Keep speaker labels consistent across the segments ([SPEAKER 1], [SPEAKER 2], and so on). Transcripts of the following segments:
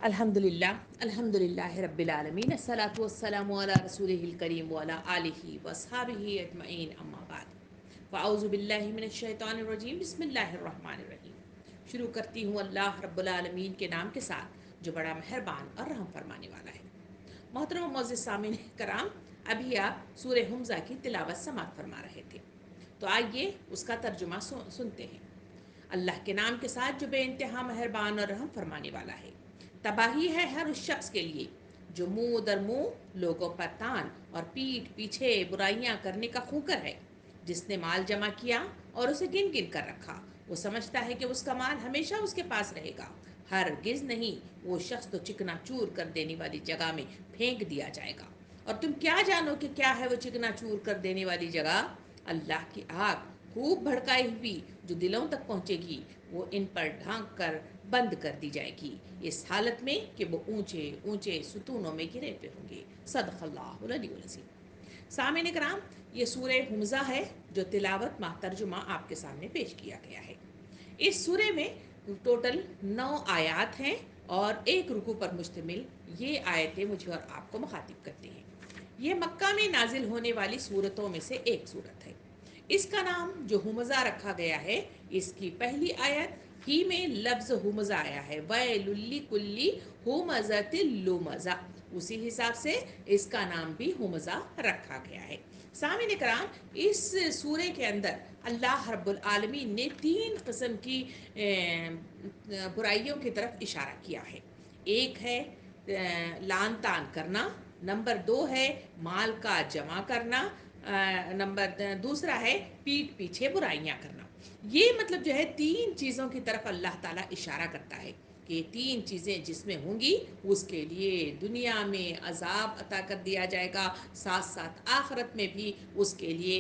[SPEAKER 1] الحمدللہ رب العالمین الصلاۃ والسلام علی رسولہ الکریم وعلی آلہ وصحابہ اجمعین اما بعد فاعوذ باللہ من الشیطان الرجیم بسم اللہ الرحمن الرحیم۔ شروع کرتی ہوں اللہ رب العالمین کے نام کے ساتھ جو بڑا مہربان اور رحم فرمانے والا ہے۔ محترم و معزز سامعین کرام، ابھی آپ سورہ حمزہ کی تلاوت سماعت فرما رہے تھے، تو آئیے اس کا ترجمہ سنتے ہیں۔ اللہ کے نام کے ساتھ جو بے انتہا مہربان اور رحم فرمانے والا ہے۔ تباہی ہے ہر اس شخص کے لیے جو منہ در منہ لوگوں پر تان اور پیٹھ پیچھے برائیاں کرنے کا خوگر ہے، جس نے مال جمع کیا اور اسے گن گن کر رکھا۔ وہ سمجھتا ہے کہ اس کا مال ہمیشہ اس کے پاس رہے گا، ہرگز نہیں، وہ شخص تو چکنا چور کر دینے والی جگہ میں پھینک دیا جائے گا۔ اور تم کیا جانو کہ کیا ہے وہ چکنا چور کر دینے والی جگہ؟ اللہ کی آگ خوب بھڑکائی ہوئی جو دلوں تک پہنچے گی، وہ ان پر ڈھانک کر بند کر دی جائے گی، اس حالت میں کہ وہ اونچے اونچے ستونوں میں گرے پہ ہوں گے۔ صدق اللہ العلی العظیم۔ سامعین کرام، یہ سورہ حمزہ ہے جو تلاوت مع ترجمہ آپ کے سامنے پیش کیا گیا ہے۔ اس سورے میں ٹوٹل 9 آیات ہیں اور ایک رکوع پر مشتمل یہ آیتیں مجھے اور آپ کو مخاطب کرتی ہیں۔ یہ مکہ میں نازل ہونے والی صورتوں میں سے ایک صورت ہے۔ اس کا نام جو حمزہ رکھا گیا ہے، اس کی پہلی آیت ہی میں لفظ حمزہ آیا ہے، وَيْلٌ لِّكُلِّ ہُمَزَةٍ لُمَزَةٍ، اسی حساب سے اس کا نام بھی حمزہ رکھا گیا ہے۔ سامعین کرام، اس سورے کے اندر اللہ رب العالمین نے 3 قسم کی برائیوں کی طرف اشارہ کیا ہے۔ ایک ہے لعن طعن کرنا، نمبر 2 ہے مال کا جمع کرنا، دوسرا ہے پیٹھ پیچھے برائیاں کرنا۔ یہ مطلب جو ہے 3 چیزوں کی طرف اللہ تعالیٰ اشارہ کرتا ہے کہ یہ 3 چیزیں جس میں ہوں گی اس کے لیے دنیا میں عذاب عطا کر دیا جائے گا، ساتھ ساتھ آخرت میں بھی اس کے لیے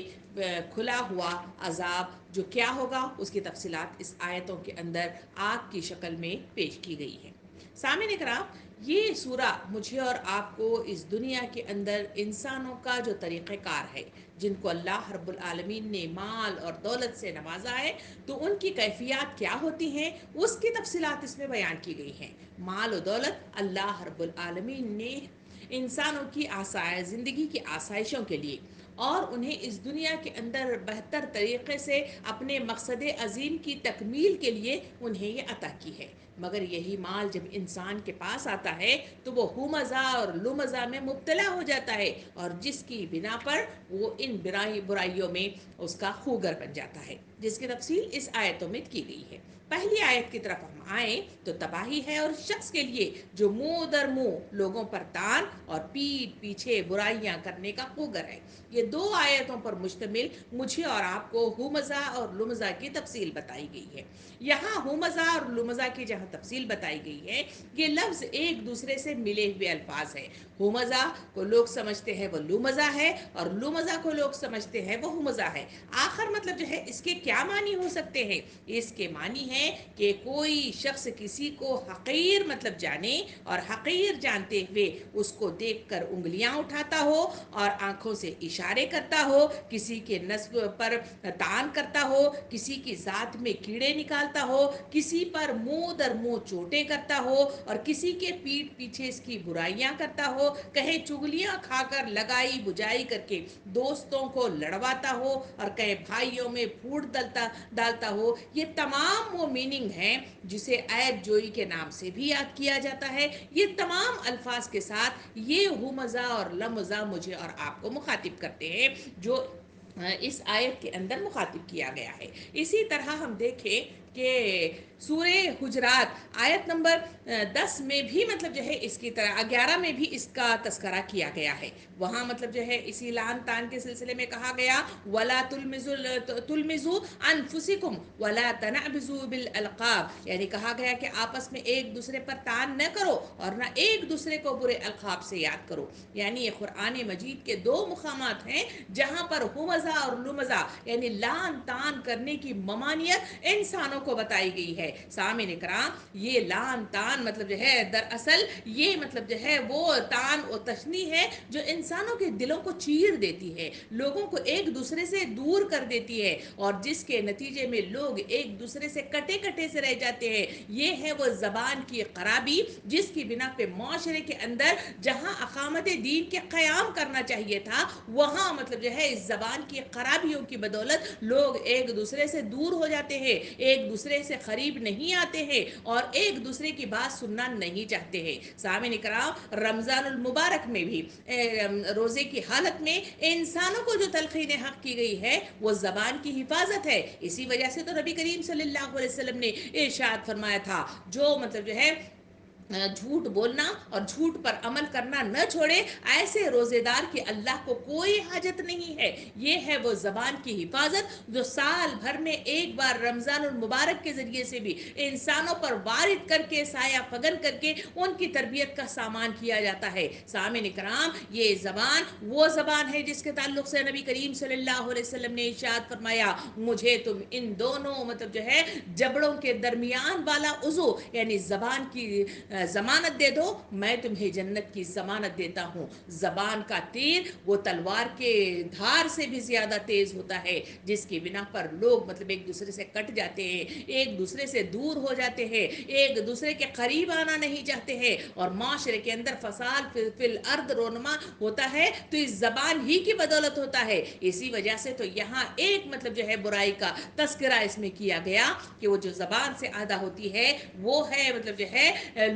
[SPEAKER 1] کھلا ہوا عذاب جو کیا ہوگا اس کی تفصیلات اس آیتوں کے اندر آگ کی شکل میں پیش کی گئی ہے۔ سامعین کرام، یہ سورہ مجھے اور آپ کو اس دنیا کے اندر انسانوں کا جو طریقہ کار ہے، جن کو اللہ رب العالمین نے مال اور دولت سے نوازا ہے، تو ان کی کیفیات کیا ہوتی ہیں اس کی تفصیلات اس میں بیان کی گئی ہیں۔ مال و دولت اللہ رب العالمین نے انسانوں کی زندگی کی آسائشوں کے لیے اور انہیں اس دنیا کے اندر بہتر طریقے سے اپنے مقصد عظیم کی تکمیل کے لیے انہیں یہ عطا کی ہے، مگر یہی مال جب انسان کے پاس آتا ہے تو وہ ہمزہ اور لمزہ میں مبتلا ہو جاتا ہے، اور جس کی بنا پر وہ ان برائیوں میں اس کا خوگر بن جاتا ہے، جس کی تفصیل اس آیتوں میں کی گئی ہے۔ پہلی آیت کی طرف ہم آئیں تو تباہی ہے اور شخص کے لیے جو منہ در منہ لوگوں پر تان اور پیٹھ پیچھے برائیاں کرنے کا خوگر ہے۔ یہ 2 آیتوں پر مشتمل مجھے اور آپ کو ہمزہ اور لمزہ کی تفصیل بتائی گئی ہے۔ یہاں ہمزہ اور لمزہ کی جہاں تفصیل بتائی گئی ہے، یہ لفظ ایک دوسرے سے ملے ہوئے الفاظ ہیں۔ ہمزہ کو لوگ سمجھتے ہیں وہ لمزہ ہے، اور لمزہ کو لوگ سمجھتے ہیں وہ ہمزہ ہے۔ آخر مطلب جو ہے اس کے کیا معنی ہو سکتے ہیں؟ اس کے معنی ہے کہ کوئی شخص کسی کو حقیر مطلب جانے اور حقیر جانتے ہوئے اس کو دیکھ کر انگلیاں اٹھاتا ہو اور آنکھوں سے اشارے کرتا ہو، کسی کے نسب پر طعن کرتا ہو، کسی کی ذات میں کیڑے نکالتا ہو، کسی پر منہ در منہ چوٹیں کرتا ہو، اور کسی کے پیٹھ پیچھے اس کی برائیاں کرتا ہو، کہیں چگلیاں کھا کر لگائی بجائی کر کے دوستوں کو لڑواتا ہو، اور کہیں بھائیوں میں پھوٹ ڈالتا ہو۔ یہ تمام وہ میننگ ہیں جسے عیب جوئی کے نام سے بھی یاد کیا جاتا ہے۔ یہ تمام الفاظ کے ساتھ یہ ہمزہ اور لمزہ مجھے اور آپ کو مخاطب کرتے ہیں جو اس آیت کے اندر مخاطب کیا گیا ہے۔ اسی طرح ہم دیکھیں کہ سورہ حجرات آیت نمبر 10 میں بھی مطلب جو ہے اس کی طرح 11 میں بھی اس کا تذکرہ کیا گیا ہے۔ وہاں مطلب جو ہے اسی لعن طعن کے سلسلے میں کہا گیا وَلَا تُلْمِزُوا أَنفُسِكُمْ وَلَا تَنَابِزُوا بِالْأَلْقَابِ، یعنی کہا گیا کہ آپس میں ایک دوسرے پر طعن نہ کرو اور نہ ایک دوسرے کو برے القاب سے یاد کرو۔ یعنی یہ قرآن مجید کے 2 مقامات ہیں جہاں پر ہمزہ اور لمزہ یعنی لعن طعن کرنے کی ممانعت انسانوں کو بتائی گئی ہے۔ سامعین کرام، یہ لان تان مطلب جو ہے دراصل یہ مطلب جو ہے وہ تان و تشنی ہے جو انسانوں کے دلوں کو چیر دیتی ہے، لوگوں کو ایک دوسرے سے دور کر دیتی ہے، اور جس کے نتیجے میں لوگ ایک دوسرے سے کٹے کٹے سے رہ جاتے ہیں۔ یہ ہے وہ زبان کی خرابی جس کی بنا پہ معاشرے کے اندر جہاں اقامت دین کے قیام کرنا چاہیے تھا، وہاں مطلب جو ہے اس زبان کی خرابیوں کی بدولت لوگ ایک دوسرے سے دور ہو جاتے ہیں، ایک دوسرے سے قریب نہیں آتے ہیں، اور ایک دوسرے کی بات سننا نہیں چاہتے ہیں۔ سامعین کرام، رمضان المبارک میں بھی روزے کی حالت میں انسانوں کو جو تلقین حق کی گئی ہے وہ زبان کی حفاظت ہے۔ اسی وجہ سے تو نبی کریم صلی اللہ علیہ وسلم نے ارشاد فرمایا تھا، جو مطلب جو ہے جھوٹ بولنا اور جھوٹ پر عمل کرنا نہ چھوڑے، ایسے روزے دار کی اللہ کو کوئی حاجت نہیں ہے۔ یہ ہے وہ زبان کی حفاظت جو سال بھر میں ایک بار رمضان المبارک کے ذریعے سے بھی انسانوں پر وارد کر کے سایہ فگن کر کے ان کی تربیت کا سامان کیا جاتا ہے۔ سامعین کرام، یہ زبان وہ زبان ہے جس کے تعلق سے نبی کریم صلی اللہ علیہ وسلم نے ارشاد فرمایا، مجھے تم ان دونوں مطلب جو ہے جبڑوں کے درمیان والا عضو یعنی زبان کی ضمانت دے دو، میں تمہیں جنت کی ضمانت دیتا ہوں۔ زبان کا تیر وہ تلوار کے دھار سے بھی زیادہ تیز ہوتا ہے، جس کی بنا پر لوگ مطلب ایک دوسرے سے کٹ جاتے ہیں، ایک دوسرے سے دور ہو جاتے ہیں، ایک دوسرے کے قریب آنا نہیں چاہتے ہیں، اور معاشرے کے اندر فساد فی الارض رونما ہوتا ہے تو اس زبان ہی کی بدولت ہوتا ہے۔ اسی وجہ سے تو یہاں ایک مطلب جو ہے برائی کا تذکرہ اس میں کیا گیا کہ وہ جو زبان سے آدھا ہوتی ہے وہ ہے مطلب جو ہے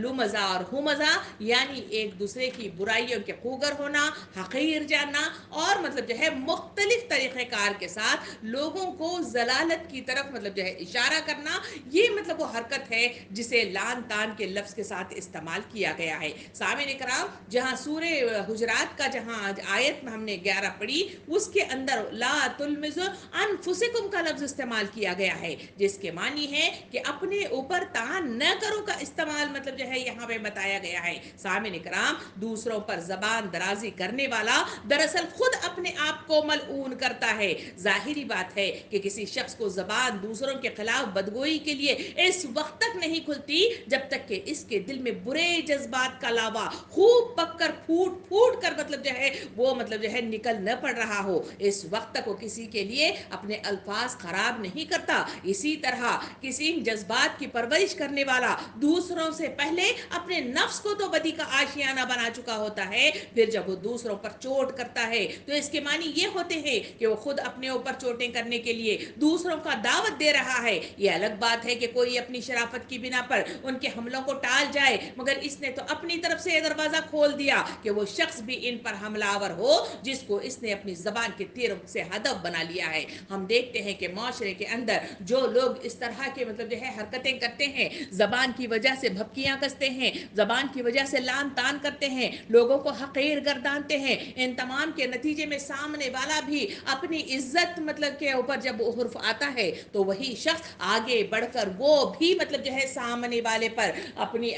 [SPEAKER 1] لمزہ اور ہمزہ، یعنی ایک دوسرے کی برائیوں کے خوگر ہونا، حقیر جاننا، اور مطلب جو ہے مختلف طریقہ کار کے ساتھ لوگوں کو ضلالت کی طرف مطلب جو ہے اشارہ کرنا۔ یہ مطلب وہ حرکت ہے جسے لان تان کے لفظ کے ساتھ استعمال کیا گیا ہے۔ سامعین کرام، جہاں سورہ حجرات کا جہاں آیت میں ہم نے 11 پڑھی، اس کے اندر لا تلمزوا انفسکم کا لفظ استعمال کیا گیا ہے، جس کے معنی ہے کہ اپنے اوپر تان نہ کرو کا استعمال مطلب جو ہے یہاں پہ بتایا گیا ہے۔ سامعین کرام، دوسروں پر زبان درازی کرنے والا دراصل خود اپنے آپ کو ملعون کرتا ہے۔ ظاہری بات ہے کہ کسی شخص کو زبان دوسروں کے خلاف بدگوئی کے لیے اس وقت تک نہیں کھلتی جب تک کہ اس کے دل میں برے جذبات کا لاوا خوب پک کر پھوٹ پھوٹ کر مطلب جو ہے وہ مطلب جو ہے نکل نہ پڑ رہا ہو، اس وقت تک وہ کسی کے لیے اپنے الفاظ خراب نہیں کرتا۔ اسی طرح کسی جذبات کی پرورش کرنے والا دوسروں سے پہلے اپنے نفس کو تو بدی کا آشیانہ بنا چکا ہوتا ہے، پھر جب وہ دوسروں پر چوٹ کرتا ہے تو اس کے معنی یہ ہوتے ہیں کہ وہ خود اپنے اوپر چوٹیں کرنے کے لیے دوسروں کا دعوت دے رہا ہے۔ یہ الگ بات ہے کہ کوئی اپنی شرافت کی بنا پر ان کے حملوں کو ٹال جائے، مگر اس نے تو اپنی طرف سے دروازہ کھول دیا کہ وہ شخص بھی ان پر حملہ آور ہو جس کو اس نے اپنی زبان کے تیروں سے ہدف بنا لیا ہے۔ ہم دیکھتے ہیں کہ معاشرے کے اندر جو لوگ اس طرح کے مطلب جو ہے حرکتیں کرتے ہیں، زبان کی وجہ سے بھپکیاں کستے ہیں، زبان کی وجہ سے لان تان کرتے ہیں، لوگوں کو حقیر گردانتے ہیں، ان تمام کے نتیجے میں سامنے والا بھی اپنی عزت مطلب کے اوپر جب حرف آتا ہے تو وہی شخص آگے بڑھ کر وہ بھی مطلب جو ہے سامنے والے پر اپنی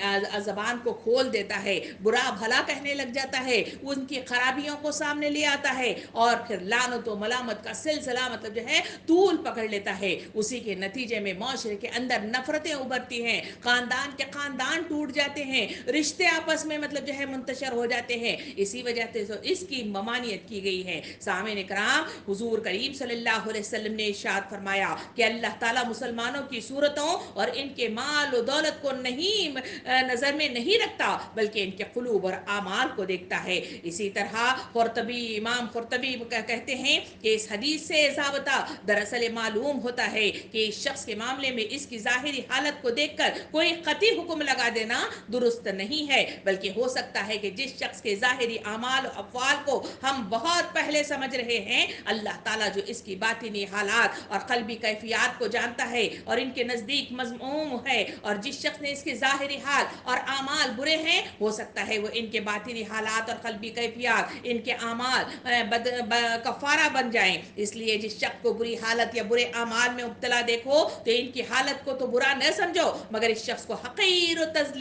[SPEAKER 1] زبان کو کھول دیتا ہے، برا بھلا کہنے لگ جاتا ہے، ان کی خرابیوں کو سامنے لے آتا ہے، اور پھر لعنت و ملامت کا سلسلہ مطلب جو ہے طول پکڑ لیتا ہے۔ اسی کے نتیجے میں معاشرے کے اندر نفرتیں ابھرتی ہیں، خاندان کے خاندان ٹوٹ جاتے ہیں، رشتے آپس میں مطلب جو ہے منتشر ہو جاتے ہیں۔ اسی وجہ سے اس کی ممانعت کی گئی ہے۔ سامعین کرام، حضور کریم صلی اللہ علیہ وسلم نے ارشاد فرمایا کہ اللہ تعالیٰ مسلمانوں کی صورتوں اور ان کے مال و دولت کو نہیں نظر میں نہیں رکھتا، بلکہ ان کے قلوب اور اعمال کو دیکھتا ہے۔ اسی طرح امام قرطبی کہتے ہیں کہ اس حدیث سے ضابطہ دراصل معلوم ہوتا ہے کہ اس شخص کے معاملے میں اس کی ظاہری حالت کو دیکھ کر کوئی قطعی حکم لگا دینا درست نہیں ہے، بلکہ ہو سکتا ہے کہ جس شخص کے ظاہری اعمال و افعال کو ہم بہت پہلے سمجھ رہے ہیں، اللہ تعالیٰ جو اس کی باطنی حالات اور قلبی کیفیات کو جانتا ہے اور ان کے نزدیک مذموم ہے، اور جس شخص نے اس کے ظاہری حال اور اعمال برے ہیں، ہو سکتا ہے وہ ان کے باطنی حالات اور قلبی کیفیات، ان کے اعمال کفارہ بن جائیں۔ اس لیے جس شخص کو بری حالت یا برے اعمال میں مبتلا دیکھو تو ان کی حالت کو تو برا نہ سمجھو، مگر اس شخص کو حقیر و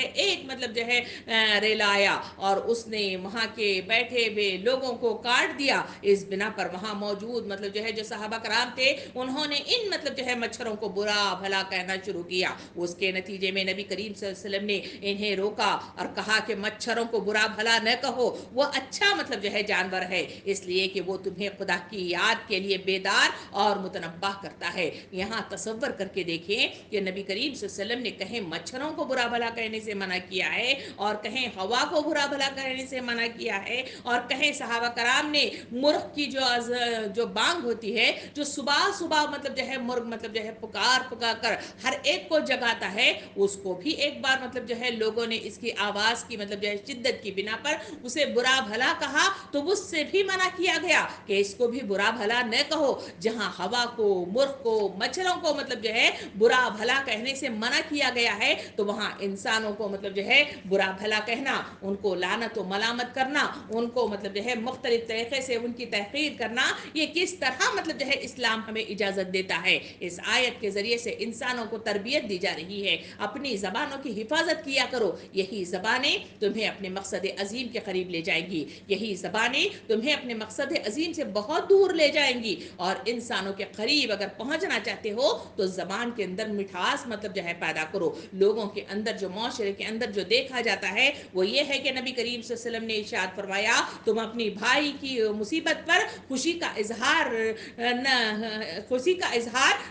[SPEAKER 1] ہے ایک مطلب جو ہے ریل آیا اور اس نے وہاں کے بیٹھے ہوئے لوگوں کو کاٹ دیا، اس بنا پر وہاں موجود مطلب جو ہے جو صحابہ کرام تھے انہوں نے ان مطلب جو ہے مچھروں کو برا بھلا کہنا شروع کیا۔ اس کے نتیجے میں نبی کریم صلی اللہ علیہ وسلم نے انہیں روکا اور کہا کہ مچھروں کو برا بھلا نہ کہو، وہ اچھا مطلب جو ہے جانور ہے، اس لیے کہ وہ تمہیں خدا کی یاد کے لیے بیدار اور متنبہ کرتا ہے۔ یہاں تصور کر کے دیکھیں کہ نبی کریم صلی اللہ علیہ وسلم نے کہیں مچھروں کو برا بھلا کہنے سے منع کیا ہے، اور کہیں ہوا کو برا بھلا کہنے سے منع کیا ہے، اور کہیں صحابہ کرام نے مرغ کی جو بانگ ہوتی ہے، جو صبح صبح مطلب جو ہے مرغ مطلب جو ہے پکار پکار کر ہر ایک کو جگاتا ہے، اس کو بھی ایک بار مطلب جو ہے لوگوں نے اس کی آواز کی مطلب جو ہے شدت کی بنا پر اسے برا بھلا کہا، تو اس سے بھی منع کیا گیا کہ اس کو بھی برا بھلا نہ کہو۔ جہاں ہوا کو، مرغ کو، مچھروں کو مطلب جو ہے برا بھلا کہنے سے منع کیا گیا ہے، تو وہاں انسانوں کو مطلب جو ہے برا بھلا کہنا، ان کو لعنت و ملامت کرنا، ان کو مطلب جو ہے مختلف طریقے سے ان کی تحقیر کرنا، یہ کس طرح مطلب جو ہے اسلام ہمیں اجازت دیتا ہے؟ اس آیت کے ذریعے سے انسانوں کو تربیت دی جا رہی ہے، اپنی زبانوں کی حفاظت کیا کرو، یہی زبانیں تمہیں اپنے مقصد عظیم کے قریب لے جائیں گی، یہی زبانیں تمہیں اپنے مقصد عظیم سے بہت دور لے جائیں گی، اور انسانوں کے قریب اگر پہنچنا چاہتے ہو تو زبان کے اندر مٹھاس مطلب جو ہے پیدا کرو۔ لوگوں کے اندر جو معاشرے کے اندر جو دیکھا جاتا ہے وہ یہ ہے کہ نبی کریم صلی اللہ علیہ وسلم نے ارشاد فرمایا، تم اپنی بھائی کی مصیبت پر خوشی کا اظہار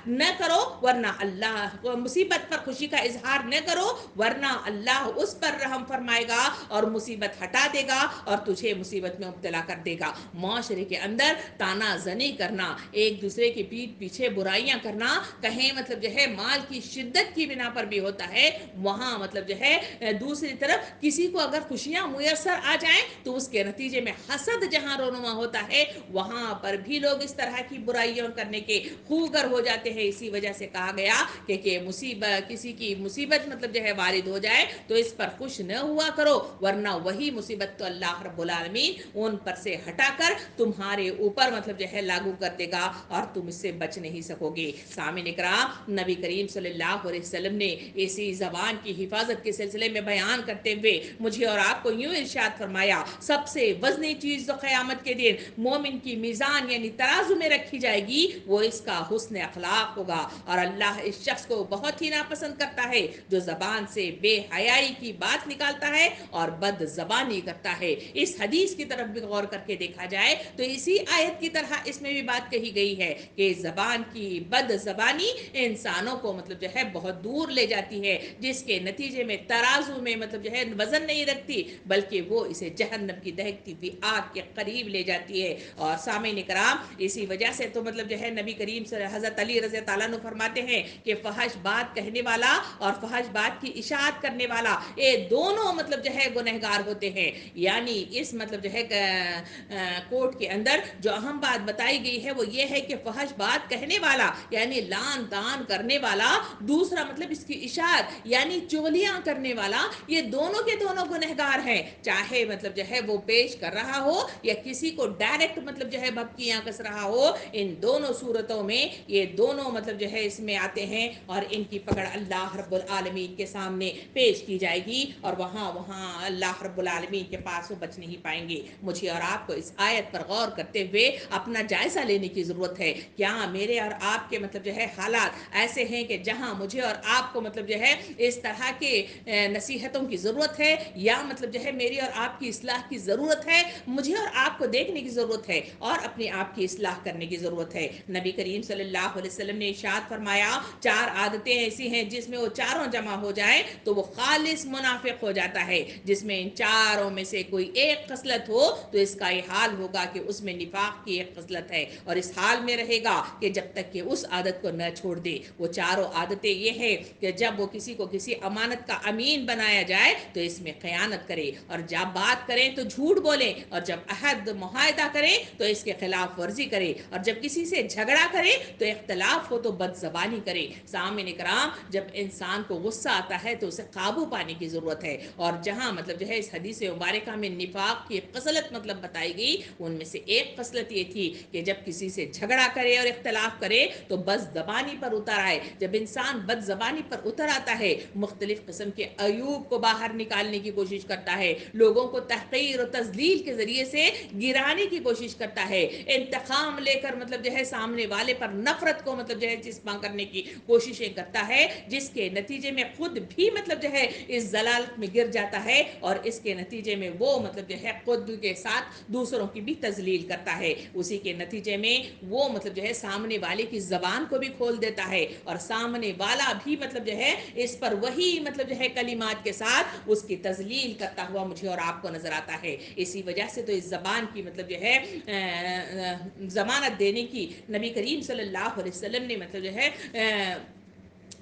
[SPEAKER 1] نہ کرو ورنہ اللہ مصیبت پر خوشی کا اظہار نہ کرو ورنہ اللہ اس پر رحم فرمائے گا اور مصیبت ہٹا دے گا اور تجھے مصیبت میں مبتلا کر دے گا۔ معاشرے کے اندر تانا زنی کرنا، ایک دوسرے کی پیٹھ پیچھے برائیاں کرنا، کہیں مطلب جو ہے مال کی شدت کی بنا پر بھی ہوتا ہے، وہاں مطلب جو ہے دوسری طرف کسی کو اگر خوشیاں میسر آ جائیں تو اس کے نتیجے میں حسد جہاں رونما ہوتا ہے، وہاں پر بھی لوگ اس طرح کی برائیوں کرنے کے خوگر ہو جاتے ہیں۔ اسی وجہ سے کہا گیا کہ مصیبت کسی کی مصیبت مطلب جو ہے وارد ہو جائے تو اس پر خوش نہ ہوا کرو ورنہ وہی مصیبت تو اللہ رب العالمین ان پر سے ہٹا کر تمہارے اوپر مطلب جو ہے لاگو کر دے گا اور تم اس سے بچ نہیں سکو گے۔ سامعین اکرام، نبی کریم صلی اللہ علیہ وسلم نے اسی زبان کی حفاظت کے سلسلے میں بیان کرتے ہوئے مجھے اور آپ کو یوں ارشاد فرمایا، سب سے وزنی چیز جو قیامت کے دن مومن کی میزان یعنی ترازو میں رکھی جائے گی وہ اس کا حسن اخلاق ہوگا، اور اللہ اس شخص کو بہت ہی ناپسند کرتا ہے جو زبان سے بے حیائی کی بات نکالتا ہے اور بد زبانی کرتا ہے۔ اس حدیث کی طرف بھی غور کر کے دیکھا جائے تو اسی آیت کی طرح اس میں بھی بات کہی گئی ہے کہ زبان کی بد زبانی انسانوں کو مطلب جو ہے بہت دور لے جاتی ہے، جس کے نتیجے میں ترازو میں مطلب جو ہے وزن نہیں رکھتی بلکہ وہ اسے جہنم کی دہکتی ہوئی آگ کے قریب لے جاتی ہے۔ اور سامعین کرام، اسی وجہ سے تو مطلب جو ہے نبی کریم صلی حضرت علی رضی اللہ عنہ فرماتے ہیں کہ فحش بات کہنے والا اور فحش بات کی اشاعت کرنے والا یہ دونوں مطلب جو ہے گنہگار ہوتے ہیں۔ یعنی اس مطلب جو ہے کوٹ کے اندر جو اہم بات بتائی گئی ہے وہ یہ ہے کہ فحش بات کہنے والا یعنی لان تان کرنے والا، دوسرا مطلب اس کی اشاعت یعنی چغلیاں کرنے والا، یہ دونوں کے دونوں گنہگار ہیں، چاہے مطلب جو ہے وہ پیش کر رہا ہو یا کسی کو ڈائریکٹ مطلب جو ہے بھپکیاں کس رہا ہو، ان دونوں صورتوں میں یہ دونوں مطلب جو ہے اس میں آتے ہیں اور ان کی پکڑ اللہ رب العالمین کے سامنے پیش کی جائے گی اور وہاں اللہ رب العالمین کے پاس وہ بچ نہیں پائیں گے۔ مجھے اور آپ کو اس آیت پر غور کرتے ہوئے اپنا جائزہ لینے کی ضرورت ہے، کیا میرے اور آپ کے مطلب جو ہے حالات ایسے ہیں کہ جہاں مجھے اور آپ کو مطلب جو ہے اس طرح کے نصیحتوں کی ضرورت ہے، یا مطلب جو ہے میری اور آپ کی اصلاح کی ضرورت ہے؟ مجھے اور آپ کو دیکھنے کی ضرورت ہے اور اپنے آپ کی اصلاح کرنے کی ضرورت ہے۔ نبی کریم صلی اللہ علیہ وسلم نے ارشاد فرمایا، 4 عادتیں ایسی ہیں جس میں وہ چاروں جمع ہو جائیں تو وہ خالص منافق ہو جاتا ہے۔ جس میں ان چاروں میں سے کوئی ایک خصلت ہو تو اس کا یہ حال ہوگا کہ اس میں نفاق کی ایک خصلت ہے، اور اس حال میں رہے گا کہ جب تک کہ اس عادت کو نہ چھوڑ دے۔ وہ چاروں عادتیں یہ ہے کہ جب وہ کسی کو کسی امانت کا امین بنایا جائے تو اس میں خیانت کرے، اور جب بات کریں تو جھوٹ بولیں، اور جب عہد معاہدہ کریں تو اس کے خلاف ورزی کرے، اور جب کسی سے جھگڑا کرے تو اختلاف ہو تو بد زبانی کرے۔ سامعین کرام، جب انسان کو غصہ آتا ہے تو اسے قابو پانے کی ضرورت ہے، اور جہاں مطلب جو ہے اس حدیث مبارکہ میں نفاق کی خصلت مطلب بتائی گئی، ان میں سے ایک خصلت یہ تھی کہ جب کسی سے جھگڑا کرے اور اختلاف کرے تو بد زبانی پر اتر آئے۔ جب انسان بد زبانی پر اتر آتا ہے، مختلف قسم قسم کے عیوب کو باہر نکالنے کی کوشش کرتا ہے، لوگوں کو تحقیر و تذلیل کے ذریعے سے گرانے کی کوشش کرتا ہے، انتقام لے کر مطلب جو ہے سامنے والے پر نفرت کو مطلب جو ہے چسپاں کرنے کی کوششیں کرتا ہے، جس کے نتیجے میں خود بھی مطلب جو ہے اس ضلالت میں گر جاتا ہے، اور اس کے نتیجے میں وہ مطلب جو ہے خود کے ساتھ دوسروں کی بھی تذلیل کرتا ہے، اسی کے نتیجے میں وہ مطلب جو ہے سامنے والے کی زبان کو بھی کھول دیتا ہے، اور سامنے والا بھی مطلب جو ہے اس پر وہی مطلب جو ہے کلمات کے ساتھ اس کی تذلیل کرتا ہوا مجھے اور آپ کو نظر آتا ہے۔ اسی وجہ سے تو اس زبان کی مطلب جو ہے ضمانت دینے کی نبی کریم صلی اللہ علیہ وسلم نے مطلب جو ہے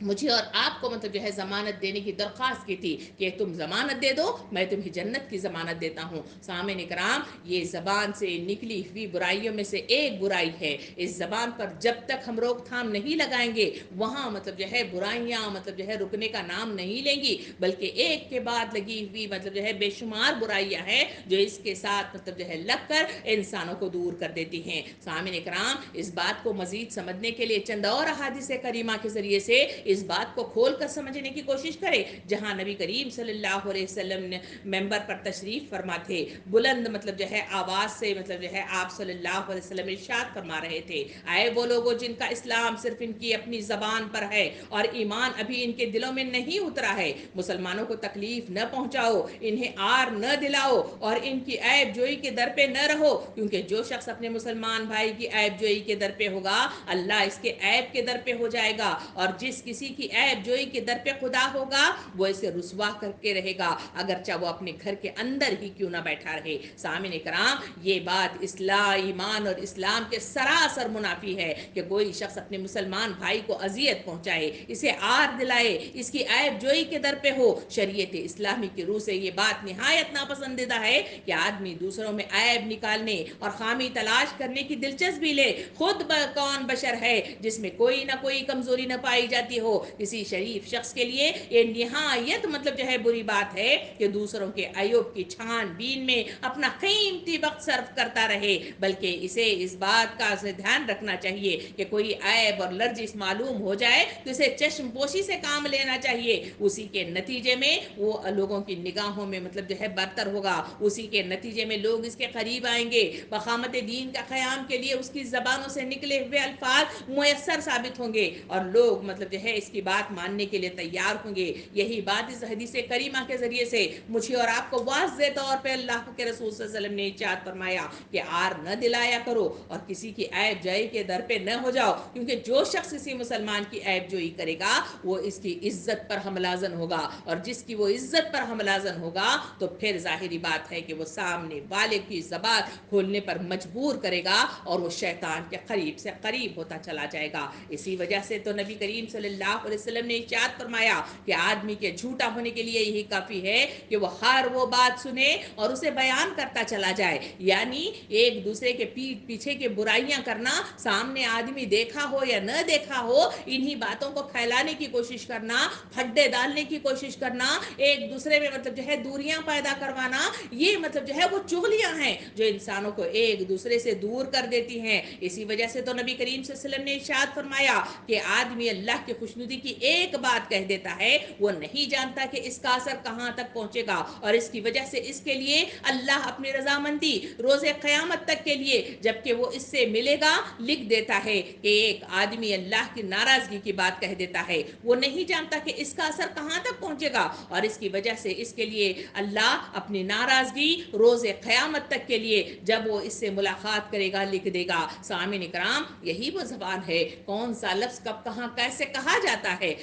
[SPEAKER 1] مجھے اور آپ کو مطلب جو ہے ضمانت دینے کی درخواست کی تھی کہ تم ضمانت دے دو، میں تمہیں جنت کی ضمانت دیتا ہوں۔ سامعین کرام، یہ زبان سے نکلی ہوئی برائیوں میں سے ایک برائی ہے، اس زبان پر جب تک ہم روک تھام نہیں لگائیں گے وہاں مطلب جو ہے برائیاں مطلب جو ہے رکنے کا نام نہیں لیں گی، بلکہ ایک کے بعد لگی ہوئی مطلب جو ہے بے شمار برائیاں ہیں جو اس کے ساتھ مطلب جو ہے لگ کر انسانوں کو دور کر دیتی ہیں۔ سامعین کرام، اس بات کو مزید سمجھنے کے لیے چند اور احادیث کریمہ کے ذریعے سے اس بات کو کھول کر سمجھنے کی کوشش کرے، جہاں نبی کریم صلی اللہ علیہ وسلم نے ممبر پر تشریف فرما تھے، بلند مطلب جو ہے آواز سے مطلب جو ہے آپ صلی اللہ علیہ وسلم ارشاد فرما رہے تھے، اے وہ لوگوں جن کا اسلام صرف ان کی اپنی زبان پر ہے اور ایمان ابھی ان کے دلوں میں نہیں اترا ہے، مسلمانوں کو تکلیف نہ پہنچاؤ، انہیں آر نہ دلاؤ اور ان کی عیب جوئی کے در پہ نہ رہو، کیونکہ جو شخص اپنے مسلمان بھائی کی عیب جوئی کے در پہ ہوگا اللہ اس کے عیب کے در پہ ہو جائے گا، اور جس کسی کی عیب جوئی کے در پہ خدا ہوگا وہ اسے رسوا کر کے رہے گا، اگرچہ وہ اپنے گھر کے اندر ہی کیوں نہ بیٹھا رہے۔ سامعین کرام، یہ بات اسلام، ایمان اور اسلام کے سراسر منافی ہے کہ کوئی شخص اپنے مسلمان بھائی کو اذیت پہنچائے، اسے آر دلائے، اس کی عیب جوئی کے در پہ ہو۔ شریعت اسلامی کی روح سے یہ بات نہایت ناپسندیدہ ہے کہ آدمی دوسروں میں عیب نکالنے اور خامی تلاش کرنے کی دلچسپی لے، خود کون بشر ہے جس میں کوئی نہ کوئی کمزوری نہ پائی جاتی ہو۔ کسی شریف شخص کے لیے یہ نہایت مطلب جو ہے بری بات ہے کہ دوسروں کے عیوب کی چھان بین میں اپنا قیمتی وقت صرف کرتا رہے، بلکہ اسے اس بات کا دھیان رکھنا چاہیے کہ کوئی عیب اور لرزش معلوم ہو جائے تو اسے چشم پوشی سے کام لینا چاہیے، اسی کے نتیجے میں وہ لوگوں کی نگاہوں میں مطلب جو ہے برتر ہوگا، اسی کے نتیجے میں لوگ اس کے قریب آئیں گے، بقامت دین کا قیام کے لیے اس کی زبانوں سے نکلے ہوئے الفاظ میسر ثابت ہوں گے اور لوگ مطلب جو ہے اس کی بات ماننے کے لیے تیار ہوں گے۔ یہی بات اس حدیث کریمہ کے ذریعے سے مجھے اور آپ کو واضح طور پہ اللہ کے رسول صلی اللہ علیہ وسلم نے ارشاد فرمایا کہ آر نہ دلایا کرو اور کسی کی عیب جوئی کے در پہ نہ ہو جاؤ، کیونکہ جو شخص کسی مسلمان کی عیب جوئی کرے گا وہ اس کی عزت پر حملہ آور ہوگا، اور جس کی وہ عزت پر حملہ آور ہوگا تو پھر ظاہری بات ہے کہ وہ سامنے والے کی زبان کھولنے پر مجبور کرے گا اور وہ شیطان کے قریب سے قریب ہوتا چلا جائے گا۔ اسی وجہ سے تو نبی کریم صلی اللہ علیہ وسلم نے ارشاد فرمایا کہ آدمی کے جھوٹا ہونے کے لیے یہی کافی ہے کہ وہ ہر وہ بات سنے اور اسے بیان کرتا چلا جائے، یعنی ایک دوسرے کے پیٹھ پیچھے کے برائیاں کرنا، سامنے آدمی دیکھا ہو یا نہ دیکھا ہو انہی باتوں کو پھیلانے کی کوشش کرنا، پھڈے ڈالنے کی کوشش کرنا، ایک دوسرے میں مطلب جو ہے دوریاں پیدا کروانا، یہ مطلب جو ہے وہ چغلیاں ہیں جو انسانوں کو ایک دوسرے سے دور کر دیتی ہیں۔ اسی وجہ سے تو نبی کریم صلی اللہ علیہ وسلم نے ارشاد فرمایا کہ آدمی اللہ کی خوشنودی کی ایک بات کہہ دیتا ہے، وہ نہیں جانتا کہ اس کا اثر کہاں تک پہنچے گا، اور اس کی وجہ سے اس کے لیے اللہ اپنی رضامندی روز قیامت تک کے لیے جبکہ وہ اس سے ملے گا لکھ دیتا ہے کہ ایک آدمی اللہ کی ناراضگی کی بات کہہ دیتا ہے، وہ نہیں جانتا کہ اس کا اثر کہاں تک پہنچے گا، اور اس کی وجہ سے اس کے لیے اللہ اپنی ناراضگی روز قیامت تک کے لیے جب وہ اس سے ملاقات کرے گا لکھ دے گا۔ سامعین کرام، یہی وہ زبان ہے، کون سا لفظ کب کہاں کیسے کہا جاتا ہے،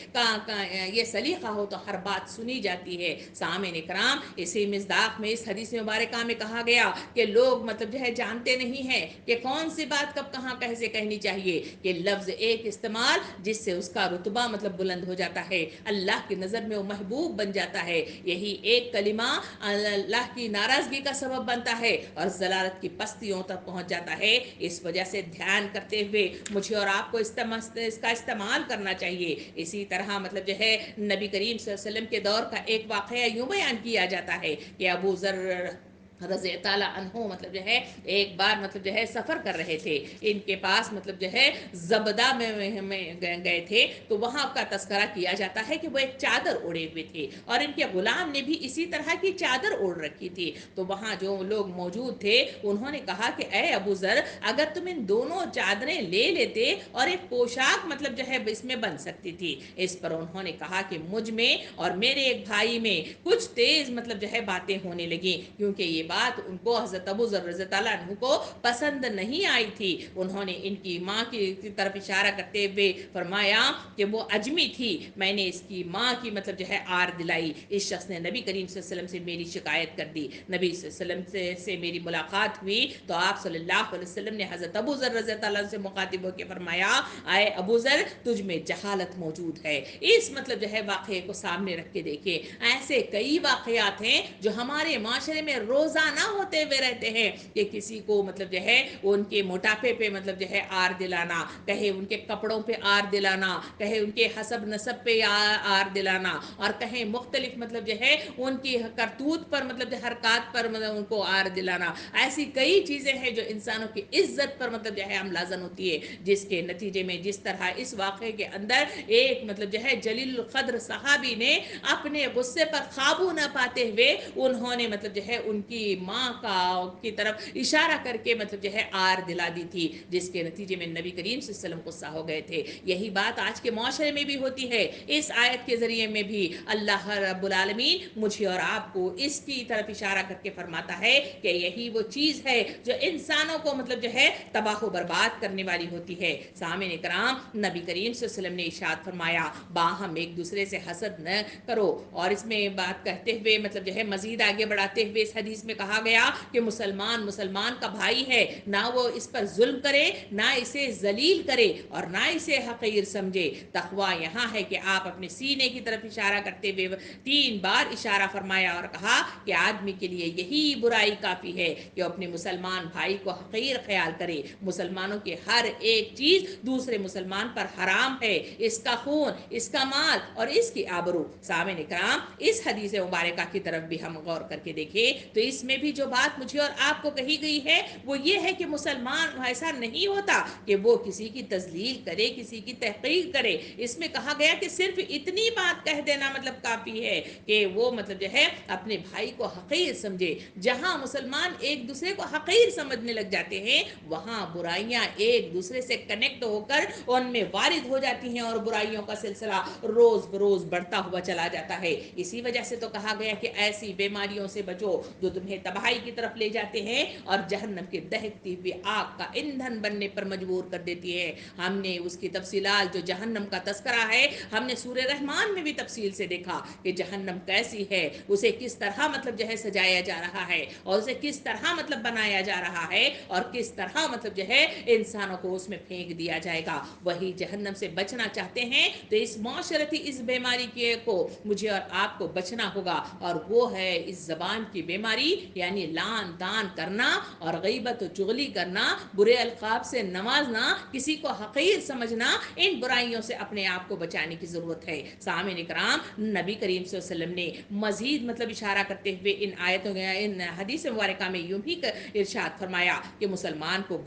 [SPEAKER 1] یہ سلیقہ ہو تو ہر بات سنی جاتی ہے۔ سامعین کرام، اسی مصداق میں اس حدیث مبارکہ میں کہا گیا کہ لوگ مطلب جو ہے جانتے نہیں ہیں کہ کون سی بات کب کہاں کیسے کہنی چاہیے، کہ لفظ ایک استعمال جس سے اس کا رتبہ مطلب بلند ہو جاتا ہے، اللہ کی نظر میں وہ محبوب بن جاتا ہے، یہی ایک کلمہ اللہ کی ناراضگی کا سبب بنتا ہے اور ضلالت کی پستیوں تک پہنچ جاتا ہے۔ اس وجہ سے دھیان کرتے ہوئے مجھے اور آپ کو اس کا استعمال کرنا چاہیے۔ اسی طرح مطلب جو ہے نبی کریم صلی اللہ علیہ وسلم کے دور کا ایک واقعہ یوں بیان کیا جاتا ہے کہ ابو ذر رضی تعالیٰ عنہ مطلب جو ہے ایک بار مطلب جو ہے سفر کر رہے تھے، ان کے پاس مطلب جو ہے زبدہ میں گئے تھے، تو وہاں کا تذکرہ کیا جاتا ہے کہ وہ ایک چادر اوڑے ہوئے تھے اور ان کے غلام نے بھی اسی طرح کی چادر اوڑھ رکھی تھی۔ تو وہاں جو لوگ موجود تھے انہوں نے کہا کہ اے ابو ذر، اگر تم ان دونوں چادریں لے لیتے اور ایک پوشاک مطلب جو ہے اس میں بن سکتی تھی۔ اس پر انہوں نے کہا کہ مجھ میں اور میرے ایک بھائی میں کچھ تیز مطلب جو ہے باتیں ہونے لگیں، کیونکہ یہ بات ان کو حضرت ابو ذر رضی اللہ عنہ کو پسند نہیں آئی تھی۔ انہوں نے ان کی ماں کی طرف اشارہ کرتے ہوئے فرمایا کہ وہ اجمی تھی، میں نے اس کی ماں کی مطلب جو ہے آر دلائی، اس شخص نے نبی کریم صلی اللہ علیہ وسلم سے میری شکایت کر دی۔ نبی صلی اللہ علیہ وسلم سے میری ملاقات ہوئی تو آپ صلی اللہ علیہ وسلم نے حضرت ابو ذر رضی اللہ عنہ سے مخاطب ہو کے فرمایا، اے ابو ذر، تجھ میں جہالت موجود ہے۔ اس مطلب جو ہے واقعے کو سامنے رکھ کے دیکھیں، ایسے کئی واقعات ہیں جو ہمارے معاشرے میں روزانہ ہوتے ہوئے رہتے ہیں کہ کسی کو مطلب جو ہے ان کے موٹاپے پہ مطلب جو ہے آر دلانا، کہیں ان کے کپڑوں پہ آر دلانا، کہیں ان کے حسب نسب پہ آر دلانا، اور کہیں مختلف مطلب جو ہے ان کی کرتوت پر مطلب جو حرکات پر مطلب ان کو آر دلانا۔ ایسی کئی چیزیں ہیں جو انسانوں کی عزت پر مطلب جو ہے املازن ہوتی ہے، جس کے نتیجے میں جس طرح اس واقعے کے اندر ایک مطلب جو ہے جلیل القدر صحابی نے اپنے غصے پر قابو نہ پاتے ہوئے انہوں نے مطلب جو ہے ان کی ماں کی طرف اشارہ کر کے مطلب جو ہے آر دلا دی تھی، جس کے نتیجے میں نبی کریم صلی اللہ علیہ وسلم غصہ ہو گئے تھے۔ یہی بات آج کے معاشرے میں بھی ہوتی ہے۔ اس آیت کے ذریعے میں بھی اللہ رب العالمین مجھے اور آپ کو اس کی طرف اشارہ کر کے فرماتا ہے کہ یہی وہ چیز ہے جو انسانوں کو مطلب جو ہے تباہ و برباد کرنے والی ہوتی ہے۔ سامعین کرام، نبی کریم صلی اللہ علیہ وسلم نے ارشاد فرمایا، باہم ایک دوسرے سے حسد نہ کرو، اور اس میں بات کہتے ہوئے مطلب جو ہے مزید آگے بڑھاتے ہوئے اس حدیث میں کہا گیا کہ مسلمان کا بھائی ہے، نہ وہ اس پر ظلم کرے، نہ اسے ذلیل کرے، اور نہ اسے حقیر سمجھے۔ تقوی یہاں ہے کہ آپ اپنے سینے کی طرف اشارہ کرتے ہوئے 3 بار اشارہ فرمایا اور کہا کہ آدمی کے لیے یہی برائی کافی ہے کہ اپنے مسلمان بھائی کو حقیر خیال کرے۔ مسلمانوں کی ہر ایک چیز دوسرے مسلمان پر حرام ہے، اس کا خون، اس کا مال اور اس کی آبرو۔ سامعین کرام، اس حدیث مبارکہ کی طرف بھی ہم غور کر کے دیکھیں تو اس میں بھی جو بات مجھے اور آپ کو کہی گئی ہے وہ یہ ہے کہ مسلمان ایسا نہیں ہوتا کہ وہ کسی کی تذلیل کرے، کسی کی تحقیر کرے۔ اس میں کہا گیا کہ صرف اتنی بات کہہ دینا مطلب کافی ہے کہ وہ مطلب جو ہے اپنے بھائی کو حقیر سمجھے۔ جہاں مسلمان ایک دوسرے کو حقیر سمجھنے لگ جاتے ہیں وہاں برائیاں ایک دوسرے سے کنیکٹ ہو کر ان میں وارد ہو جاتی ہیں اور برائیوں کا سلسلہ روز بروز بڑھتا ہوا چلا جاتا ہے۔ اسی وجہ سے تو کہا گیا کہ ایسی بیماریوں سے بچو جو تمہیں تباہی کی طرف لے جاتے ہیں اور جہنم کے دہکتی ہوئی آگ کا ایندھن بننے پر مجبور کر دیتی ہے۔ ہم نے اس کی تفصیلات جو جہنم کا تذکرہ ہے ہم نے سورہ رحمان میں بھی تفصیل سے دیکھا کہ جہنم کیسی ہے، اسے کس طرح مطلب جو ہے سجایا جا رہا ہے اور اسے کس طرح مطلب بنایا جا رہا ہے اور کس طرح مطلب جو ہے انسانوں کو اس میں پھینک دیا جائے گا۔ وہی جہنم سے بچنا چاہتے ہیں تو اس معاشرتی اس بیماری کو مجھے اور آپ کو بچنا ہوگا، اور وہ ہے اس زبان کی بیماری، یعنی لعن طعن کرنا اور غیبت و چغلی کرنا، برے القاب سے نوازنا، کسی کو حقیر سمجھنا۔ ان برائیوں سے اپنے آپ کو بچانے کی ضرورت ہے۔ سامعین کرام، نبی کریم صلی اللہ علیہ وسلم نے مزید مطلب اشارہ کرتے ہوئے ان آیتوں ان حدیث مبارکہ میں یوں بھی ارشاد فرمایا کہ مسلمان کو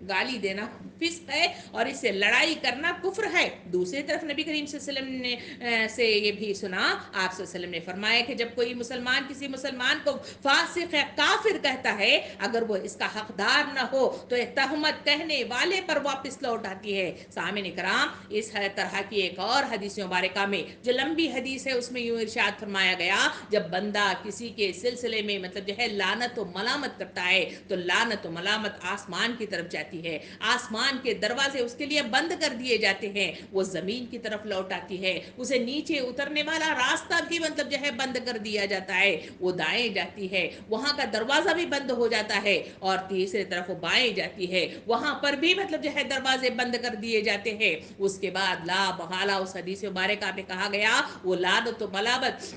[SPEAKER 1] گالی دینا فسق ہے اور اس سے لڑائی کرنا کفر ہے۔ دوسری طرف نبی کریم صلی اللہ علیہ وسلم نے سے یہ بھی سنا، آپ صلی اللہ علیہ وسلم نے فرمایا کہ جب کوئی مسلمان کسی مسلمان کو فاسق یا کافر کہتا ہے، اگر وہ اس کا حقدار نہ ہو تو ایک تہمت کہنے والے پر واپس لوٹ آتی ہے۔ سامعین کرام، اس طرح کی ایک اور حدیث مبارکہ میں جو لمبی حدیث ہے اس میں یوں ارشاد فرمایا گیا، جب بندہ کسی کے سلسلے میں مطلب جو ہے لعنت و ملامت کرتا ہے تو لعنت و ملامت آسمان کی طرف جاتی ہے، آسمان کے دروازے اس کے لیے بند کر دیے جاتے ہیں، وہ زمین کی طرف لوٹ آتی ہے، اسے نیچے اترنے والا راستہ بھی مطلب جو ہے بند کر دیا جاتا ہے، وہ دائیں جاتی ہے، وہاں کا دروازہ بھی بند ہو جاتا ہے، اور تیسری طرف وہ بائیں جاتی ہے، وہاں پر بھی مطلب جو ہے دروازے بند کر دیے جاتے ہیں۔ اس کے بعد لا محالہ اس حدیث مبارکہ میں کہا گیا وہ لعنت و ملامت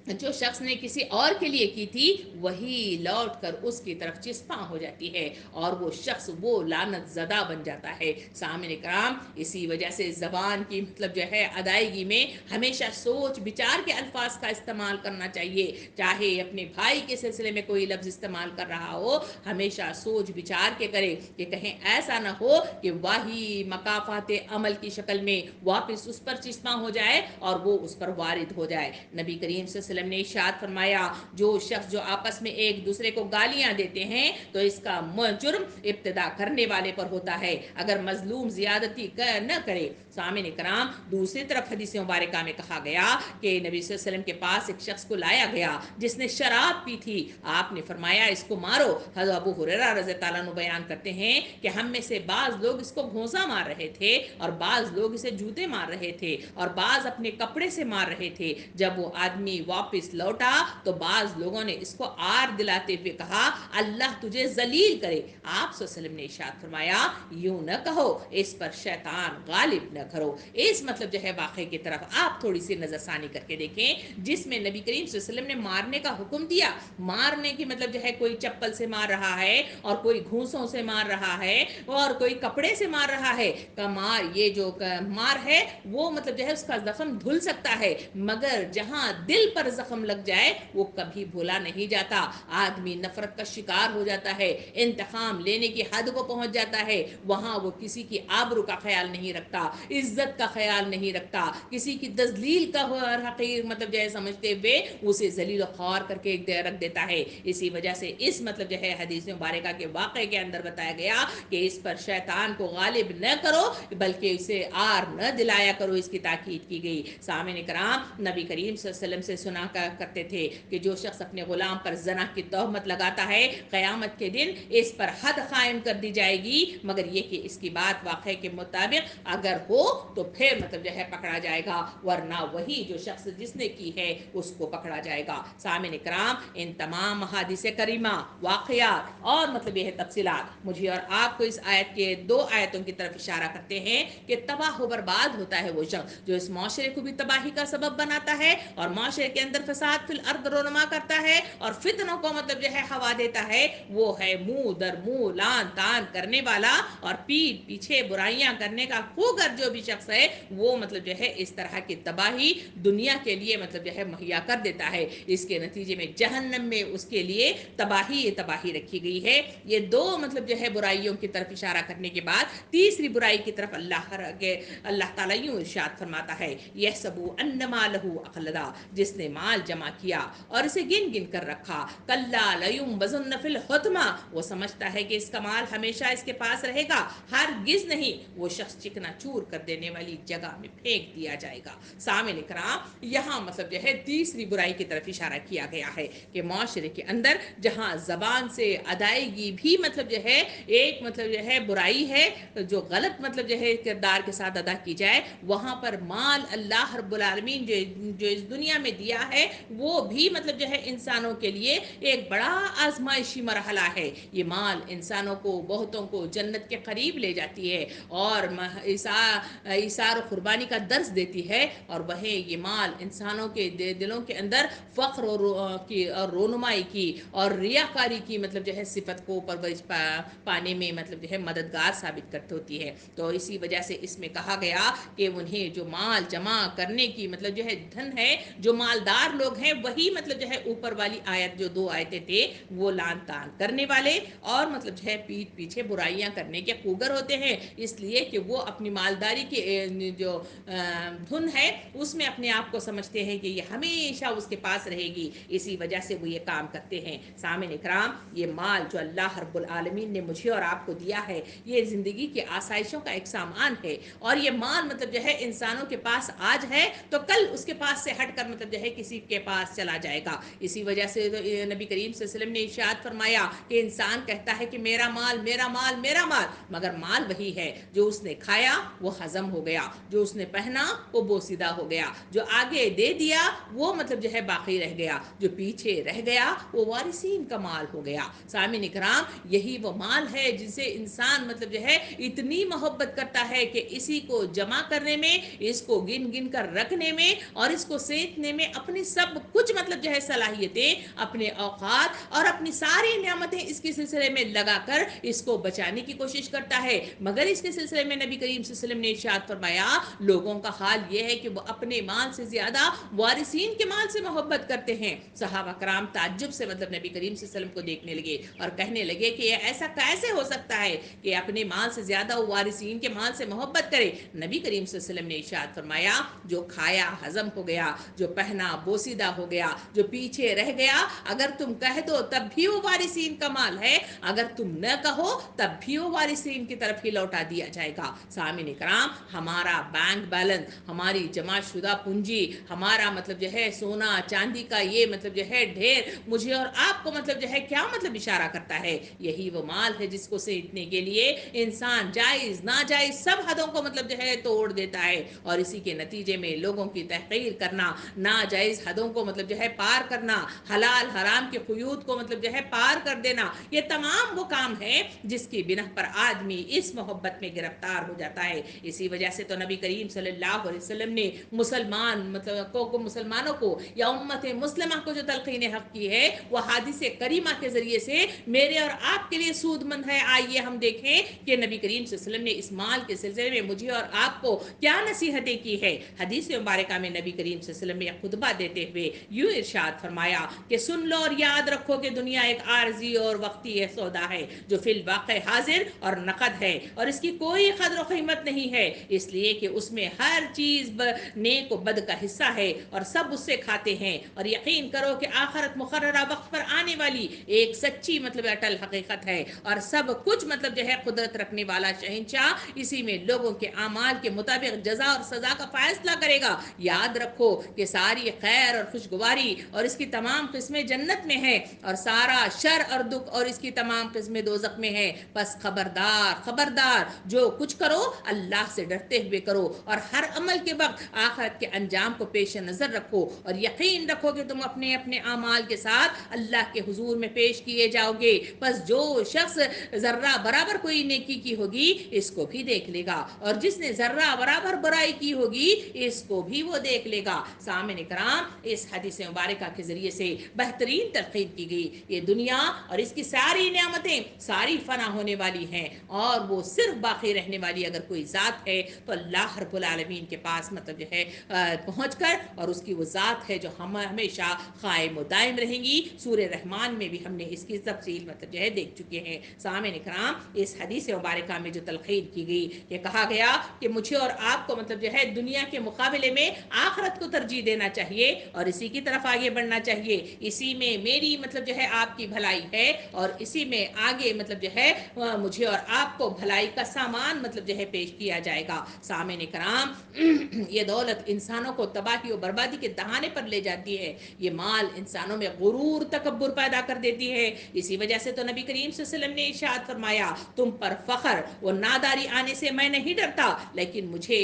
[SPEAKER 1] جو شخص نے کسی اور کے لیے کی تھی وہی لوٹ کر اس کی طرف چسپاں ہو جاتی ہے اور وہ شخص وہ لعنت زدہ بن جاتا ہے۔ سامعین کرام، اسی وجہ سے زبان کی مطلب جو ہے ادائیگی میں ہمیشہ سوچ بچار کے الفاظ کا استعمال کرنا چاہیے۔ چاہے اپنے بھائی کے سلسلے میں کوئی لفظ استعمال کر رہا ہو، ہمیشہ سوچ بچار کے کرے کہ کہیں ایسا نہ ہو کہ وہی مکافات عمل کی شکل میں واپس اس پر چسپاں ہو جائے اور وہ اس پر وارد ہو جائے۔ نبی کریم صلی اللہ علیہ وسلم نے ارشاد فرمایا، جو شخص جو آپس میں ایک دوسرے کو گالیاں دیتے ہیں تو اس کا جرم ابتدا کرنے والے پر ہوتا ہے، اگر مظلوم زیادتی نہ کرے۔ سامعین کرام، دوسری طرف حدیث مبارکہ میں کہا گیا کہ نبی صلی اللہ علیہ وسلم کے پاس ایک شخص کو لایا گیا جس نے شراب پی تھی، آپ نے فرمایا اس کو مارو۔ حضرت ابو ہریرہ رضی اللہ عنہ بیان کرتے ہیں کہ ہم میں سے بعض لوگ اس کو گھونسا مار رہے تھے اور بعض لوگ اسے جوتے مار رہے تھے اور بعض اپنے کپڑے سے مار رہے تھے۔ جب وہ آدمی واپس لوٹا تو بعض لوگوں نے اس کو آر دلاتے ہوئے کہا، اللہ تجھے ذلیل کرے۔ آپ صلی اللہ علیہ وسلم نے ارشاد فرمایا، یوں نہ کہو، اس پر شیطان غالب نہ کرو۔ اس مطلب جو ہے واقعے کی طرف آپ تھوڑی سی نظر ثانی کر کے دیکھیں جس میں نبی کریم صلی اللہ علیہ وسلم نے مارنے کا حکم دیا۔ مارنے کی مطلب جو ہے کوئی چپل سے مار رہا ہے اور کوئی گھونسوں سے مار رہا ہے اور کوئی کپڑے سے مار رہا ہے۔ کمار یہ جو مار ہے وہ مطلب جو ہے اس کا زخم دھل سکتا ہے، مگر جہاں دل پر زخم لگ جائے وہ کبھی بھولا نہیں جاتا۔ آدمی نفرت کا شکار ہو جاتا ہے، انتقام لینے کی حد کو پہنچ جاتا ہے، وہاں وہ کسی کی آبرو کا خیال نہیں رکھتا، عزت کا خیال نہیں رکھتا، کسی کی تذلیل کا حقیر مطلب جو ہے سمجھتے ہوئے اسے ذلیل و خوار کر کے رکھ دیتا ہے۔ اسی وجہ سے اس مطلب جو ہے حدیث مبارکہ کے واقعے کے اندر بتایا گیا کہ اس پر شیطان کو غالب نہ کرو بلکہ اسے آر نہ دلایا کرو، اس کی تاکید کی گئی۔ سامعین کرام، نبی کریم صلی اللہ علیہ وسلم سے سنا کرتے تھے کہ جو شخص اپنے غلام پر زنا کی تہمت لگاتا ہے قیامت کے دن اس پر حد قائم کر دی جائے گی، مگر یہ کہ اس کی بات واقعے کے مطابق اگر ہو تو پھر مطلب جو ہے پکڑا جائے گا، ورنہ وہی جو شخص جس نے کی ہے اس کو پکڑا جائے گا۔ سامعین کرام، ان تمام احادیث کریمہ، واقعات اور مطلب یہ ہے تفصیلات مجھے اور آپ کو اس آیت کے دو آیتوں کی طرف اشارہ کرتے ہیں کہ تباہ و برباد ہوتا ہے وہ شخص جو اس معاشرے کو بھی تباہی کا سبب بناتا ہے اور معاشرے کے اندر فساد فی الارض رونما کرتا ہے اور فتنوں کو مطلب جو ہے ہوا دیتا ہے، وہ ہے منہ در منہ لان تان کرنے والا اور پیٹھ پیچھے برائیاں کرنے کا خوگر جو بھی شخص ہے وہ مطلب جو ہے اس طرح کی تباہی دنیا کے لیے مطلب جو ہے مہیا کر دیتا ہے۔ اس کے نتیجے میں جہنم میں اس کے لیے تباہی رکھی گئی ہے۔ یہ دو مطلب جو ہے برائیوں کی طرف اشارہ کرنے کے بعد تیسری برائی کی طرف اللہ تعالیٰ یوں ارشاد فرماتا ہے، یحسبوا ان مالہ اخلدا، جس نے مال جمع کیا اور اسے گن گن کر رکھا، کلا لینبذن فی الحطمہ، وہ سمجھتا ہے کہ اس کا مال ہمیشہ اس کے پاس رہے گا، ہرگز نہیں، وہ شخص چکنا چور کر دینے والی جگہ میں پھینک دیا جائے گا۔ سامعین کرام، یہاں مطلب جو ہے تیسری برائی کی طرف اشارہ کیا گیا ہے کہ معاشرے کے اندر جہاں زبان سے ادائیگی بھی مطلب جو ہے ایک مطلب جو ہے برائی ہے، جو غلط مطلب جو ہے کردار کے ساتھ ادا کی جائے، وہاں پر مال اللہ رب العالمین جو اس دنیا میں دیا ہے وہ بھی مطلب جو ہے انسانوں کے لیے ایک بڑا آزمائشی مرحلہ ہے۔ یہ مال انسانوں کو بہتوں کو جنت کے قریب لے جاتی ہے اور ایثار و قربانی کا درس دیتی ہے، اور وہ یہ مال انسانوں کے دلوں کے اندر فخر اور رونمائی کی اور ریاکاری کی مطلب جو ہے صفت کو پرورش پانے میں مطلب جو ہے مددگار ثابت کرتی ہوتی ہے۔ تو اسی وجہ سے اس میں کہا گیا کہ انہیں جو مال جمع کرنے کی مطلب جو ہے دھن ہے، جو مالدار لوگ ہیں وہی مطلب جو ہے اوپر والی آیت جو دو آیتیں تھے وہ لان تان کرنے والے اور مطلب جو ہے پیٹھ پیچھے برائیاں کرنے کے خوگر ہوتے ہیں، اس لیے کہ وہ اپنی مالداری کی جو دھن ہے اس میں اپنے آپ کو سمجھتے ہیں کہ یہ ہمیشہ اس کے پاس رہے گی، اسی وجہ سے وہ یہ کام کرتے ہیں۔ سامعین اکرام، یہ مال جو اللہ رب العالمین نے مجھے اور آپ کو دیا ہے یہ زندگی کی آسائشوں کا ایک سامان ہے، اور یہ مال مطلب جو ہے انسانوں کے پاس آج ہے تو کل اس کے پاس سے ہٹ کر مطلب جو ہے کسی کے پاس چلا جائے گا۔ اسی وجہ سے نبی کریم صلی اللہ علیہ وسلم نے ارشاد فرمایا کہ انسان کہتا ہے کہ میرا مال میرا مال میرا مال، مگر مال وہی ہے جو اس نے کھایا وہ ہضم ہو گیا، جو اس نے پہنا وہ بوسیدہ ہو گیا، جو آگے دے دیا وہ مطلب جو ہے باقی رہ گیا، جو پیچھے رہ گیا وہ وارثین کا مال ہو گیا۔ سامعین اکرام، یہی وہ مال ہے جسے انسان مطلب جو ہے اتنی محبت کرتا ہے کہ اسی کو جمع کرنے میں، اس کو گن گن کر رکھنے میں اور اس کو سینتنے میں اپنا اپنی سب کچھ مطلب جو ہے صلاحیتیں، اپنے اوقات اور اپنی ساری نعمتیں اس کے سلسلے میں لگا کر اس کو بچانے کی کوشش کرتا ہے، مگر اس کے سلسلے میں نبی کریم صلی اللہ علیہ وسلم نے ارشاد فرمایا لوگوں کا حال یہ ہے کہ وہ اپنے مال سے زیادہ وارثین کے مال سے محبت کرتے ہیں۔ صحابہ کرام تعجب سے مطلب نبی کریم صلی اللہ علیہ وسلم کو دیکھنے لگے اور کہنے لگے کہ یہ ایسا کیسے ہو سکتا ہے کہ اپنے مال سے زیادہ وارثین کے مال سے محبت کرے؟ نبی کریم صلی اللہ علیہ وسلم نے ارشاد فرمایا جو کھایا ہضم ہو گیا، جو پہنا بوسیدہ ہو گیا، جو پیچھے رہ گیا، اگر تم کہہ دو تب بھی وہ وارثین کا مال ہے، اگر تم نہ کہو تب بھی وہ وارثین کی طرف ہی لوٹا دیا جائے گا۔ سامعین کرام، ہمارا بینک بیلنس، ہماری جمع شدہ پونجی، ہمارا مطلب جو ہے سونا چاندی کا یہ مطلب جو ہے ڈھیر مجھے اور آپ کو مطلب جو ہے کیا مطلب اشارہ کرتا ہے؟ یہی وہ مال ہے جس کو سیٹنے کے لیے انسان جائز ناجائز سب حدوں کو مطلب جو ہے توڑ دیتا ہے، اور اسی کے نتیجے میں لوگوں کی تحقیر کرنا، ناجائز حدوں کو مطلب جو ہے پار کرنا، حلال حرام کے قیود کو مطلب جو ہے پار کر دینا، یہ تمام وہ کام ہے جس کی بنا پر آدمی اس محبت میں گرفتار ہو جاتا ہے۔ اسی وجہ سے تو نبی کریم صلی اللہ علیہ وسلم نے مسلمانوں کو یا امت مسلمہ کو جو تلقین حق کی ہے وہ حدیث کریمہ کے ذریعے سے میرے اور آپ کے لیے سود مند ہے۔ آئیے ہم دیکھیں کہ نبی کریم صلی اللہ علیہ وسلم نے اس مال کے سلسلے میں مجھے اور آپ کو کیا نصیحتیں کی ہے۔ حدیث مبارکہ میں نبی کریم صلی اللہ علیہ وسلم نے خطبہ دیتے ہوئے یوں ارشاد فرمایا کہ سن لو اور یاد رکھو کہ دنیا ایک عارضی اور وقتی سودا ہے جو فی الواقع حاضر اور نقد ہے، اور اس کی کوئی قدر و قیمت نہیں ہے، اس لیے کہ اس میں ہر چیز نیک و بد کا حصہ ہے اور سب اس سے کھاتے ہیں، اور یقین کرو کہ آخرت مقررہ وقت پر آنے والی ایک سچی مطلب اٹل حقیقت ہے، اور سب کچھ مطلب جو ہے قدرت رکھنے والا شہنشاہ اسی میں لوگوں کے اعمال کے مطابق جزا اور سزا کا فیصلہ کرے گا۔ یاد رکھو کہ ساری خیر اور خوشگواری اور اس کی تمام قسمیں جنت میں ہیں، اور سارا شر اور دکھ اور اس کی تمام قسمیں دوزخ میں ہیں۔ بس خبردار خبردار، جو کچھ کرو اللہ سے ڈرتے ہوئے کرو، اور ہر عمل کے وقت آخرت کے انجام کو پیش نظر رکھو، اور یقین رکھو کہ تم اپنے اپنے اعمال کے ساتھ اللہ کے حضور میں پیش کیے جاؤ گے۔ بس جو شخص ذرہ برابر کوئی نیکی کی ہوگی اس کو بھی دیکھ لے گا، اور جس نے ذرہ برابر برائی کی ہوگی اس کو بھی وہ دیکھ لے گا۔ سامعین کرام، اس حدیث مبارکہ کے ذریعے سے بہترین تلقین کی گئی یہ دنیا اور اس کی ساری نعمتیں ساری فنا ہونے والی ہیں، اور وہ صرف باقی رہنے والی اگر کوئی ذات ہے تو اللہ رب العالمین کے پاس مطلب جو ہے پہنچ کر، اور اس کی وہ ذات ہے جو ہم ہمیشہ قائم و دائم رہیں گی۔ سورہ رحمان میں بھی ہم نے اس کی تفصیل مطلب جو ہے دیکھ چکے ہیں۔ سامعین کرام، اس حدیث مبارکہ میں جو تلقین کی گئی کہ کہا گیا کہ مجھے اور آپ کو مطلب جو ہے دنیا کے مقابلے میں آخرت کو ترجیح دینا چاہیے اور اسی کی طرف آگے بڑھنا چاہیے، اسی میں میری مطلب جو ہے آپ کی بھلائی ہے، اور اسی میں آگے مطلب جو ہے مجھے اور آپ کو بھلائی کا سامان مطلب جو ہے پیش کیا جائے گا۔ سامعین کرام، یہ دولت انسانوں کو تباہی و بربادی کے دہانے پر لے جاتی ہے، یہ مال انسانوں میں غرور تکبر پیدا کر دیتی ہے۔ اسی وجہ سے تو نبی کریم صلی اللہ علیہ وسلم نے ارشاد فرمایا تم پر فخر و ناداری آنے سے میں نہیں ڈرتا، لیکن مجھے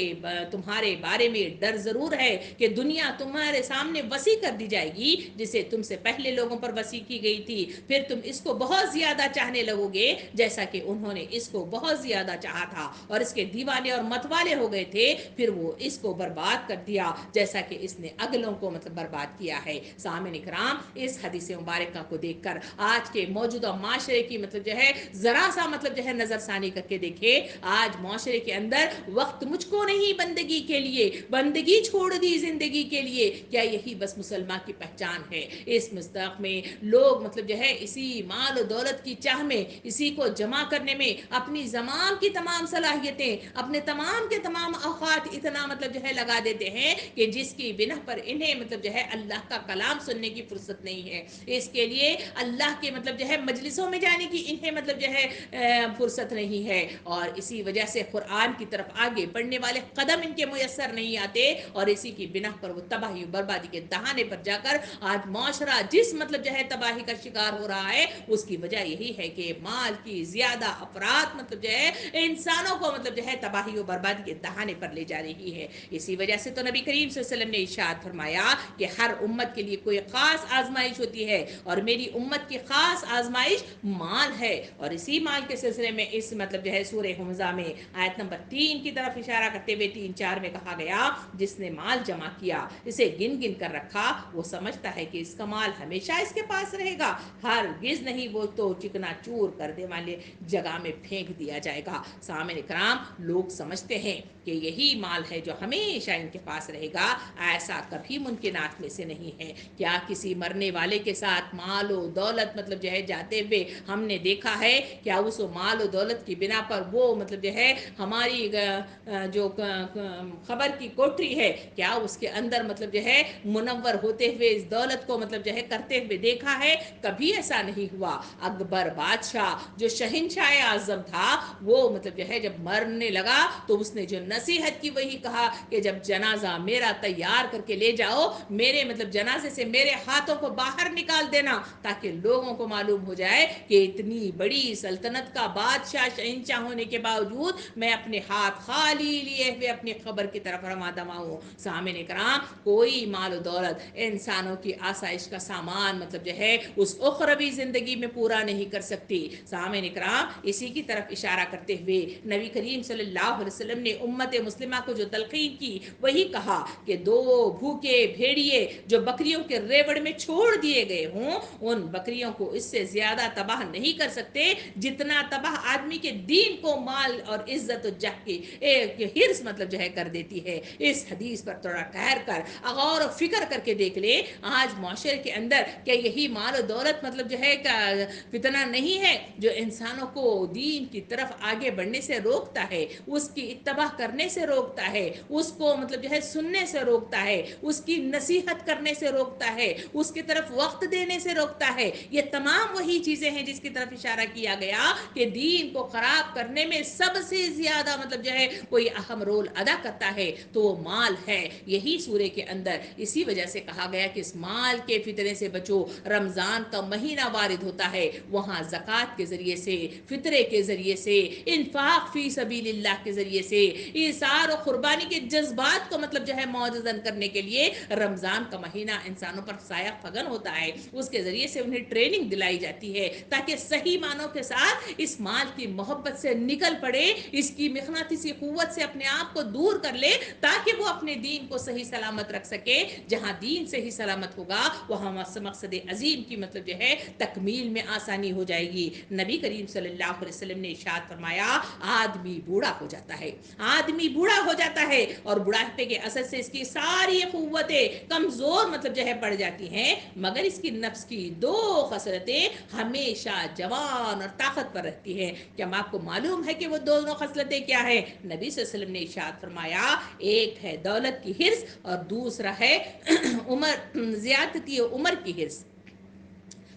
[SPEAKER 1] تمہارے بارے میں ڈر ضرور ہے کہ دنیا تمہارے سامنے وسیع کر دی جائے گی جسے تم سے پہلے لوگوں پر وسیع کی گئی تھی، پھر تم اس کو بہت زیادہ چاہنے لگو گے جیسا کہ انہوں نے اس کو بہت زیادہ چاہا تھا، اور اس کے دیوانے اور متوالے ہو گئے تھے، پھر وہ اس کو برباد کر دیا جیسا کہ اس نے اگلوں کو مطلب برباد کیا ہے۔ سامعین کرام، اس حدیث مبارکہ کو دیکھ کر آج کے موجودہ معاشرے کی مطلب جو ہے ذرا سا مطلب جو ہے نظر ثانی کر کے دیکھے، آج معاشرے کے اندر وقت مجھ کو نہیں بندگی کے لیے، بندگی چھوڑ دی زندگی کے لیے، کیا یہی بس مسلمان کی پہچان ہے؟ اس مستق میں لوگ مطلب جو ہے اسی مال و دولت کی چاہ میں، اسی کو جمع کرنے میں اپنی زمان کی تمام صلاحیتیں، اپنے تمام کے تمام اوقات اتنا مطلب جو ہے لگا دیتے ہیں کہ جس کی بنا پر انہیں مطلب جو ہے اللہ کا کلام سننے کی فرصت نہیں ہے، اس کے لیے اللہ کے مطلب جو ہے مجلسوں میں جانے کی انہیں مطلب جو ہے فرصت نہیں ہے، اور اسی وجہ سے قرآن کی طرف آگے بڑھنے والے قدم ان کے میسر نہیں آتے، اور اسی کی بنا پر وہ تباہی و بربادی کے دہانے پر جا کر آج معاشرہ جس مطلب جو ہے تباہی کا شکار ہو رہا ہے اس کی وجہ یہی ہے کہ مال کی زیادہ افراد مطلب جو ہے انسانوں کو مطلب جو ہے تباہی و بربادی کے دہانے پر لے جا رہی ہے۔ اسی وجہ سے تو نبی کریم صلی اللہ علیہ وسلم نے ارشاد فرمایا کہ ہر امت کے لیے کوئی خاص آزمائش ہوتی ہے، اور میری امت کی خاص آزمائش مال ہے، اور اسی مال کے سلسلے میں اس مطلب جو ہے سورہ حمزہ میں آیت نمبر 3 کی طرف اشارہ کرتے ہوئے 3-4 میں کہا گیا جس نے مال جمع کیا اسے گن گن گن کر رکھا، وہ سمجھتا ہے کہ اس کا مال ہمیشہ اس کے پاس رہے گا، ہرگز نہیں وہ تو چکنا چور کرنے والے جگہ میں پھینک دیا جائے گا۔ سامعین کرام، لوگ سمجھتے ہیں کہ یہی مال ہے جو ہمیشہ ان کے پاس رہے گا، ایسا کبھی ممکنات میں سے نہیں ہے۔ کیا کسی مرنے والے کے ساتھ مال و دولت مطلب جو ہے جاتے ہوئے ہم نے دیکھا ہے؟ کیا اس مال و دولت کی بنا پر وہ مطلب جو ہے ہماری جو خبر کی کوٹری ہے، کیا اس کے اندر مطلب جو ہے منور ہوتے ہوئے اس دولت کو مطلب جو ہے کرتے ہوئے دیکھا ہے؟ کبھی ایسا نہیں ہوا۔ اکبر بادشاہ جو شہنشاہ اعظم تھا، وہ مطلب جو ہے جب مرنے لگا تو اس نے جو نصیحت کی وہی کہا کہ جب جنازہ میرا تیار کر کے لے جاؤ، میرے مطلب جنازے سے میرے ہاتھوں کو باہر نکال دینا، تاکہ لوگوں کو معلوم ہو جائے کہ اتنی بڑی سلطنت کا بادشاہ شہنشاہ ہونے کے باوجود میں اپنے ہاتھ خالی لیے ہوئے اپنی قبر کی طرف رواں دواں ہوں۔ سامعین کرام، کوئی مال و دولت انسانوں کی آسائش کا سامان مطلب جو ہے اس اخروی زندگی میں پورا نہیں کر سکتی۔ سامعین کرام، اسی کی طرف اشارہ کرتے ہوئے نبی کریم صلی اللہ علیہ وسلم نے امت مسلمہ کو جو تلقین کی وہی کہا کہ دو بھوکے بھیڑیے جو بکریوں کے ریوڑ میں چھوڑ دیے گئے ہوں، ان بکریوں کو اس سے زیادہ تباہ نہیں کر سکتے جتنا تباہ آدمی کے دین کو مال اور عزت و جاہ کی ایک ہرس مطلب جو ہے کر دیتی ہے۔ اس حدیث پر تھوڑا ٹھہر کر غور و فکر کر کے دیکھ لیں، آج معاشرے کے اندر کیا یہی مال و دولت مطلب جو ہے فتنہ نہیں ہے جو انسانوں کو دین کی طرف آگے بڑھنے سے روکتا ہے، اس کی اتباع کرنے سے روکتا ہے، اس کو مطلب جو ہے سننے سے روکتا ہے، اس کی نصیحت کرنے سے روکتا ہے، اس کی طرف وقت دینے سے روکتا ہے؟ یہ تمام وہی چیزیں ہیں جس کی طرف اشارہ کیا گیا کہ دین کو خراب کرنے میں سب سے زیادہ مطلب جو ہے کوئی اہم رول ادا کرتا ہے تو وہ مال ہے۔ یہی سورے کے اندر اسی وجہ سے کہا گیا کہ اس مال کے فتنے سے بچو، رمضان کا مہینہ وارد ہوتا ہے، وہاں زکوٰۃ کے ذریعے سے، فطرے کے ذریعے سے، انفاق فی سبیل اللہ کے ذریعے سے، ایثار و قربانی کے جذبات کو مطلب جو ہے معززن کرنے کے لیے رمضان کا مہینہ انسانوں پر سایہ فگن ہوتا ہے، اس کے ذریعے سے انہیں ٹریننگ دلائی جاتی ہے تاکہ صحیح معنوں کے ساتھ اس مال کی محبت سے نکل پڑے، اس کی مقناطیسی قوت سے اپنے آپ کو دور کر لے، تاکہ وہ اپنے دین کو صحیح سلامت رکھ سکے۔ جہاں دین صحیح سلامت ہوگا وہاں مقصد عظیم کی مطلب جو ہے تکمیل میں آسانی ہو جائے گی۔ نبی کریم صلی اللہ علیہ وسلم نے ارشاد فرمایا، آدمی بوڑھا ہو جاتا ہے، آدمی بوڑھا ہو جاتا ہے اور بڑھاپے کے اثر سے اس کی ساری قوتیں کمزور مطلب جو ہے پڑ جاتی ہیں، مگر اس کی نفس کی دو خصلتیں ہمیشہ جوان اور طاقتور رہتی ہیں۔ کیا آپ کو معلوم ہے کہ وہ دونوں خصلتیں کیا ہیں؟ نبی صلی اللہ علیہ وسلم نے ارشاد فرمایا، ایک ہے دولت کی حرص اور دوسرا ہے زیادتی عمر کی حرص۔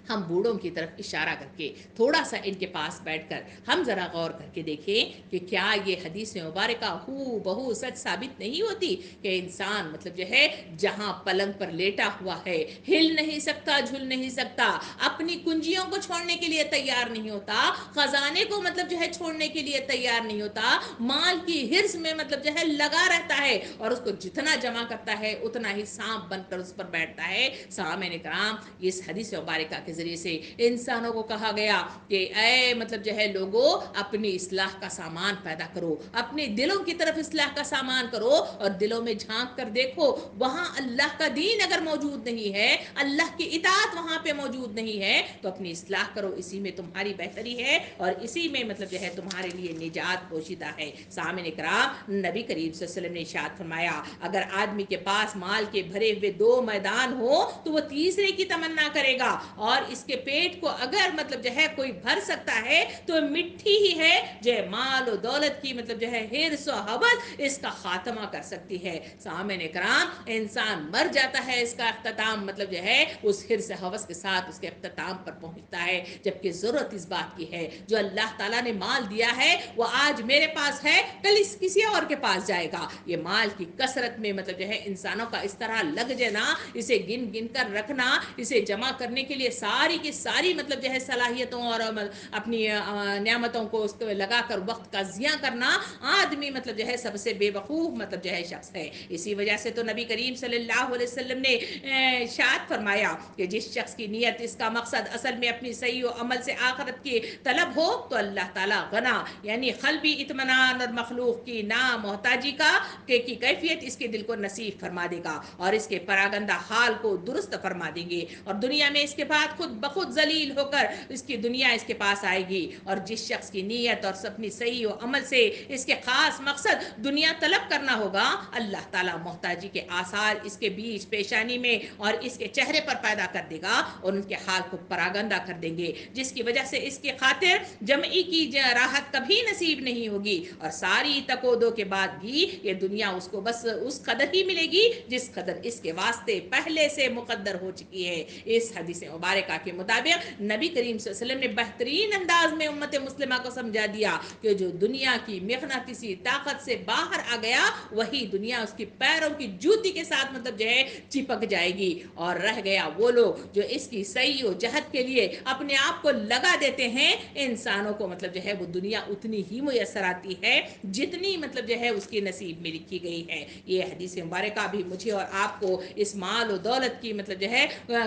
[SPEAKER 1] ہم بوڑھوں کی طرف اشارہ کر کے تھوڑا سا ان کے پاس بیٹھ کر ہم ذرا غور کر کے دیکھیں کہ کیا یہ حدیث مبارکہ ہو بہو سچ ثابت نہیں ہوتی کہ انسان مطلب جو ہے جہاں پلنگ پر لیٹا ہوا ہے، ہل نہیں سکتا، جھل نہیں سکتا، اپنی کنجیوں کو چھوڑنے کے لیے تیار نہیں ہوتا، خزانے کو مطلب جو ہے چھوڑنے کے لیے تیار نہیں ہوتا، مال کی حرص میں مطلب جو ہے لگا رہتا ہے اور اس کو جتنا جمع کرتا ہے اتنا ہی سانپ بن کر اس پر بیٹھتا ہے۔ سامعین کرام، اس حدیث مبارکہ کے ذریعے سے انسانوں کو کہا گیا کہ اے مطلب جو ہے لوگوں، اپنی اصلاح کا سامان پیدا کرو، اپنے دلوں کی طرف اصلاح کا سامان کرو اور دلوں میں جھانک کر دیکھو، وہاں اللہ کا دین اگر موجود نہیں ہے، اللہ کی اطاعت وہاں پہ موجود نہیں ہے تو اپنی اصلاح کرو، اسی میں تمہاری بہتری ہے اور اسی میں مطلب جو ہے تمہارے لیے نجات پوشیدہ ہے۔ سامعین کرام، نبی کریم صلی اللہ علیہ وسلم نے ارشاد فرمایا، اگر آدمی کے پاس مال کے بھرے ہوئے دو میدان ہو تو وہ تیسرے کی تمنا کرے گا، اور اس کے پیٹ کو اگر مطلب جو ہے کوئی بھر سکتا ہے تو مٹھی ہی ہے جو مال و دولت کی مطلب جو ہے حرص و حوث اس کا خاتمہ کر سکتی ہے۔ سامعین کرام، انسان مر جاتا ہے، اس کا اختتام مطلب جو ہے اس حرص حوث کے ساتھ اس کے اختتام پر پہنچتا ہے، جبکہ ضرورت اس بات کی ہے جو اللہ تعالیٰ نے مال دیا ہے وہ آج میرے پاس ہے، کل اس کسی اور کے پاس جائے گا۔ یہ مال کی کثرت میں مطلب جو ہے انسانوں کا اس طرح لگ جانا، اسے گن گن کر رکھنا، اسے جمع کرنے کے لیے سال ساری کی ساری مطلب جو ہے صلاحیتوں اور اپنی نعمتوں کو اس کو لگا کر وقت کا ضیاع کرنا، آدمی مطلب جو ہے سب سے بے وقوف مطلب جو ہے شخص ہے۔ اسی وجہ سے تو نبی کریم صلی اللہ علیہ وسلم نے ارشاد فرمایا کہ جس شخص کی نیت، اس کا مقصد اصل میں اپنی صحیح و عمل سے آخرت کی طلب ہو تو اللہ تعالیٰ غنا یعنی قلبی اطمینان اور مخلوق کی محتاجی کی کیفیت اس کے دل کو نصیب فرما دے گا، اور اس کے پراگندہ حال کو درست فرما دیں گے، اور دنیا میں اس کے بعد خود بخود ذلیل ہو کر اس کی دنیا اس کے پاس آئے گی۔ اور جس شخص کی نیت اور اپنی صحیح و عمل سے اس کے خاص مقصد دنیا طلب کرنا ہوگا، اللہ تعالیٰ محتاجی کے آثار اس کے بیچ پیشانی میں اور اس کے چہرے پر پیدا کر دے گا، اور ان کے حال کو پراگندہ کر دیں گے، جس کی وجہ سے اس کی خاطر جمعی کی راحت کبھی نصیب نہیں ہوگی، اور ساری تکودوں کے بعد بھی یہ دنیا اس کو بس اس قدر ہی ملے گی جس قدر اس کے واسطے پہلے سے مقدر ہو چکی ہے۔ اس حدیث مبارکہ کے مطابق نبی کریم صلی اللہ علیہ وسلم نے بہترین انداز میں امت مسلمہ کو سمجھا دیا کہ جو دنیا کی مغناطیسی طاقت سے باہر آ گیا، وہی دنیا اس کی پیروں کی جوتی کے ساتھ مطلب جو ہے چپک جائے گی، اور رہ گیا وہ لوگ جو اس کی صحیح و جہت کے لیے اپنے آپ کو لگا دیتے ہیں۔ انسانوں کو مطلب جو ہے وہ دنیا اتنی ہی میسر آتی ہے جتنی مطلب جو ہے اس کی نصیب میں لکھی گئی ہے۔ یہ حدیث مبارکہ بھی مجھے اور آپ کو اس مال و دولت کی مطلب جو ہے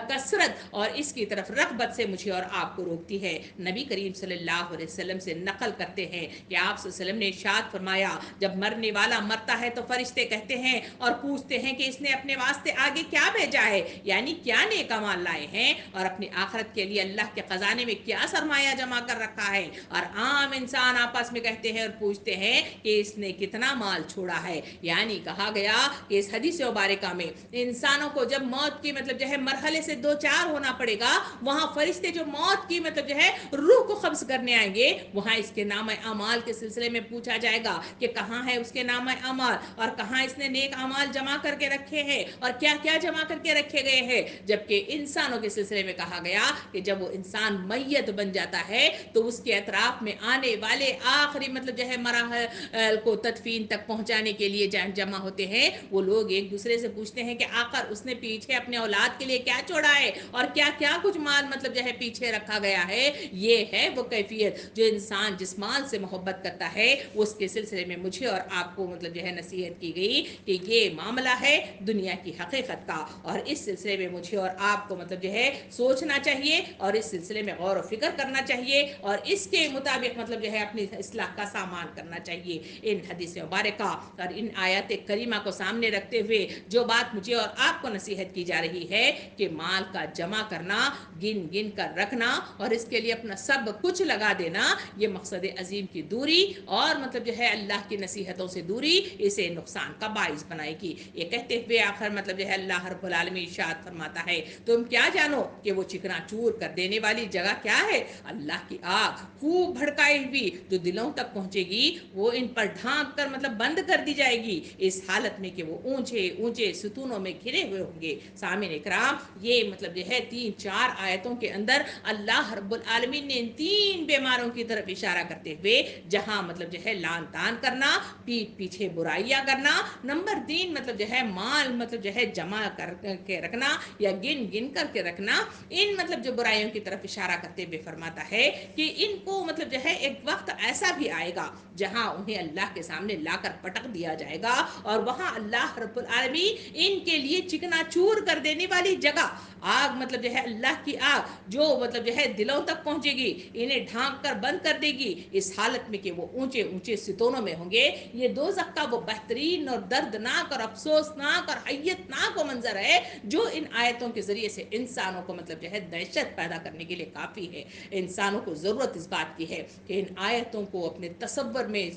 [SPEAKER 1] کثرت اور اس کی طرف رغبت سے مجھے اور آپ کو روکتی ہے۔ نبی کریم صلی اللہ علیہ وسلم سے نقل کرتے ہیں کہ آپ صلی اللہ علیہ وسلم نے ارشاد فرمایا، جب مرنے والا مرتا ہے تو فرشتے کہتے ہیں اور پوچھتے ہیں کہ اس نے اپنے واسطے آگے کیا بھیجا ہے، یعنی کیا نیک اعمال لائے ہیں، اور اپنی آخرت کے لیے اللہ کے خزانے میں کیا سرمایہ جمع کر رکھا ہے۔ اور عام انسان آپس میں کہتے ہیں اور پوچھتے ہیں کہ اس نے کتنا مال چھوڑا ہے۔ یعنی کہا گیا کہ اس حدیث مبارکہ میں انسانوں کو جب موت کی مطلب جو ہے مرحلے سے دو چار ہونا پڑے گا، وہاں فرشتے جو موت کی مطلب جو ہے روح کو قبض کرنے آئیں گے، وہاں اس کے نام اعمال کے سلسلے میں پوچھا جائے گا کہ کہاں ہے اس کے نام اعمال، اور کہاں اس نے نیک اعمال جمع کر کے رکھے ہیں، اور کیا کیا جمع کر کے رکھے گئے ہیں۔ جبکہ انسانوں کے سلسلے میں کہا گیا کہ جب وہ انسان میت بن جاتا ہے تو اس کے اطراف میں آنے والے آخری مطلب جو ہے مراحل کو تدفین تک پہنچانے کے لیے جمع ہوتے ہیں، وہ لوگ ایک دوسرے سے پوچھتے ہیں کہ آخر اس نے پیچھے اپنے اولاد کے لیے کیا چھوڑا ہے، اور کیا کیا کچھ مال مطلب جو ہے پیچھے رکھا گیا ہے۔ یہ ہے وہ کیفیت جو انسان جس مال سے محبت کرتا ہے، اس کے سلسلے میں مجھے اور آپ کو مطلب جو ہے نصیحت کی گئی کہ یہ معاملہ ہے دنیا کی حقیقت کا، اور اس سلسلے میں مجھے اور آپ کو مطلب جو ہے سوچنا چاہیے، اور اس سلسلے میں غور و فکر کرنا چاہیے، اور اس کے مطابق مطلب جو ہے اپنی اصلاح کا سامان کرنا چاہیے۔ ان حدیث مبارکہ اور ان آیات کریمہ کو سامنے رکھتے ہوئے جو بات مجھے اور آپ کو نصیحت کی جا رہی ہے کہ مال کا جمع کرنا، گن گن کر رکھنا اور اس کے لیے اپنا سب کچھ لگا دینا، یہ مقصد عظیم کی دوری اور مطلب جو ہے اللہ کی نصیحتوں سے دوری اسے نقصان کا باعث بنائے گی۔ یہ کہتے ہوئے آخر مطلب جو ہے اللہ رب العالمین ارشاد فرماتا ہے، تم کیا جانو کہ وہ چکنا چور کر دینے والی جگہ کیا ہے؟ اللہ کی آگ خوب بھڑکائی ہوئی جو دلوں تک پہنچے گی، وہ ان پر ڈھانپ کر مطلب بند کر دی جائے گی، اس حالت میں کہ وہ اونچے اونچے ستونوں میں گھرے ہوئے ہوں گے۔ سامعین اکرام، یہ مطلب جو ہے 3-4 آیتوں کے اندر اللہ رب العالمین نے ان 3 بیماروں کی طرف اشارہ کرتے ہوئے، جہاں مطلب جو ہے لان تان کرنا، پیٹ پیچھے برائیاں کرنا، نمبر 3 مطلب جو ہے مال مطلب جو ہے جمع کر کے رکھنا یا گن گن کر کے رکھنا، ان مطلب جو برائیوں کی طرف اشارہ کرتے ہوئے فرماتا ہے کہ ان کو مطلب جو ہے ایک وقت ایسا بھی آئے گا جہاں انہیں اللہ کے سامنے لا کر پٹک دیا جائے گا، اور وہاں اللہ رب العالمین ان کے لیے چکنا چور کر دینے والی جگہ آگ مطلب جو ہے اللہ کی آگ جو مطلب جو ہے دلوں تک پہنچے گی، انہیں ڈھانپ کر بند کر دے گی، اس حالت میں کہ وہ اونچے اونچے ستونوں میں ہوں گے۔ یہ دوزخ کا وہ بہترین اور دردناک اور افسوسناک اور حیتناک وہ منظر ہے جو ان آیتوں کے ذریعے سے انسانوں کو مطلب جو ہے دہشت پیدا کرنے کے لیے کافی ہے۔ انسانوں کو ضرورت اس بات کی ہے کہ ان آیتوں کو اپنے تصور میں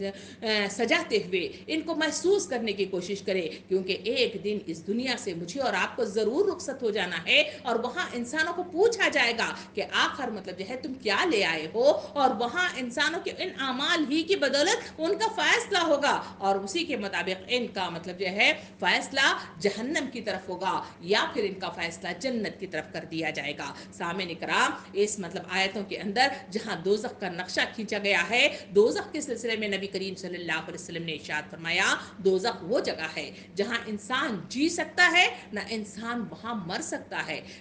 [SPEAKER 1] سجاتے ہوئے ان کو محسوس کرنے کی کوشش کرے، کیونکہ ایک دن اس دنیا سے مجھے اور آپ کو ضرور رخصت ہو جانا ہے، اور وہاں انسانوں کو پوچھا جائے گا کہ آخر مطلب جو ہے تم کیا لے آئے ہو، اور وہاں انسانوں کے ان اعمال ہی کی بدولت ان کا فیصلہ ہوگا، اور اسی کے مطابق ان کا مطلب جو ہے فیصلہ جہنم کی طرف ہوگا یا پھر ان کا فیصلہ جنت کی طرف کر دیا جائے گا۔ سامعین اکرام، اس مطلب آیتوں کے اندر جہاں دوزخ کا نقشہ کھینچا گیا ہے، دوزخ کے سلسلے میں نبی کریم صلی اللہ علیہ وسلم نے ارشاد فرمایا، دوزخ وہ جگہ ہے جہاں انسان جی سکتا ہے نہ انسان وہاں مر سکتا ہے۔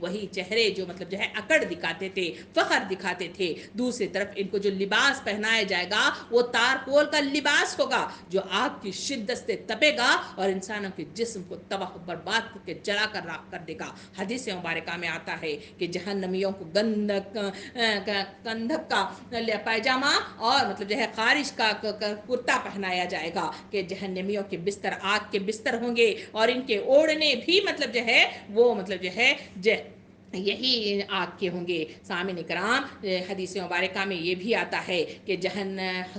[SPEAKER 1] وہی چہرے جو مطلب جو ہے اکڑ دکھاتے تھے، فخر دکھاتے تھے. دوسری طرف ان کو جو لباس پہنایا جائے گا وہ تارکول کا لباس ہوگا جو آگ کی شدت سے تپے گا اور انسانوں کے جسم کو تباہ و برباد کر کے جلا کر راکھ کر دے گا. حدیث مبارکہ میں آتا ہے کہ جہنمیوں کو گندھک کا پائجامہ اور مطلب جو ہے خارش کا کرتا پہنایا جائے گا کہ جہنمیوں کے بستر آگ کے بستر ہوں گے اور ان کے اوڑھنے بھی مطلب جو ہے وہ مطلب جو ہے یہی آگ کے ہوں گے. سامعین کرام حدیث مبارکہ میں یہ بھی آتا ہے کہ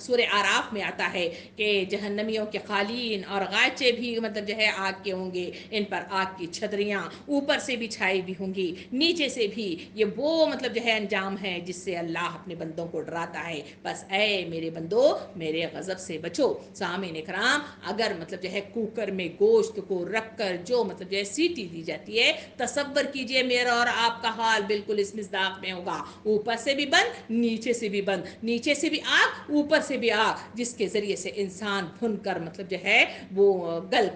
[SPEAKER 1] سورہ اعراف میں آتا ہے کہ جہنمیوں کے قالین اور غائچے بھی مطلب جو ہے آگ کے ہوں گے. ان پر آگ کی چھتریاں اوپر سے بھی چھائی بھی ہوں گی نیچے سے بھی. یہ وہ مطلب جو ہے انجام ہے جس سے اللہ اپنے بندوں کو ڈراتا ہے. بس اے میرے بندو میرے غضب سے بچو. سامعین کرام اگر مطلب جو ہے کوکر میں گوشت کو رکھ کر جو مطلب جو ہے سیٹی دی جاتی ہے تصور کیجئے میرا اور آپ کا حال بالکل اس مصداق میں ہوگا. اوپر سے بھی بند نیچے سے بھی بند, نیچے سے بھی آگ اوپر سے بھی آگ, جس کے ذریعے سے انسان بھن کر مطلب جو ہے وہ گل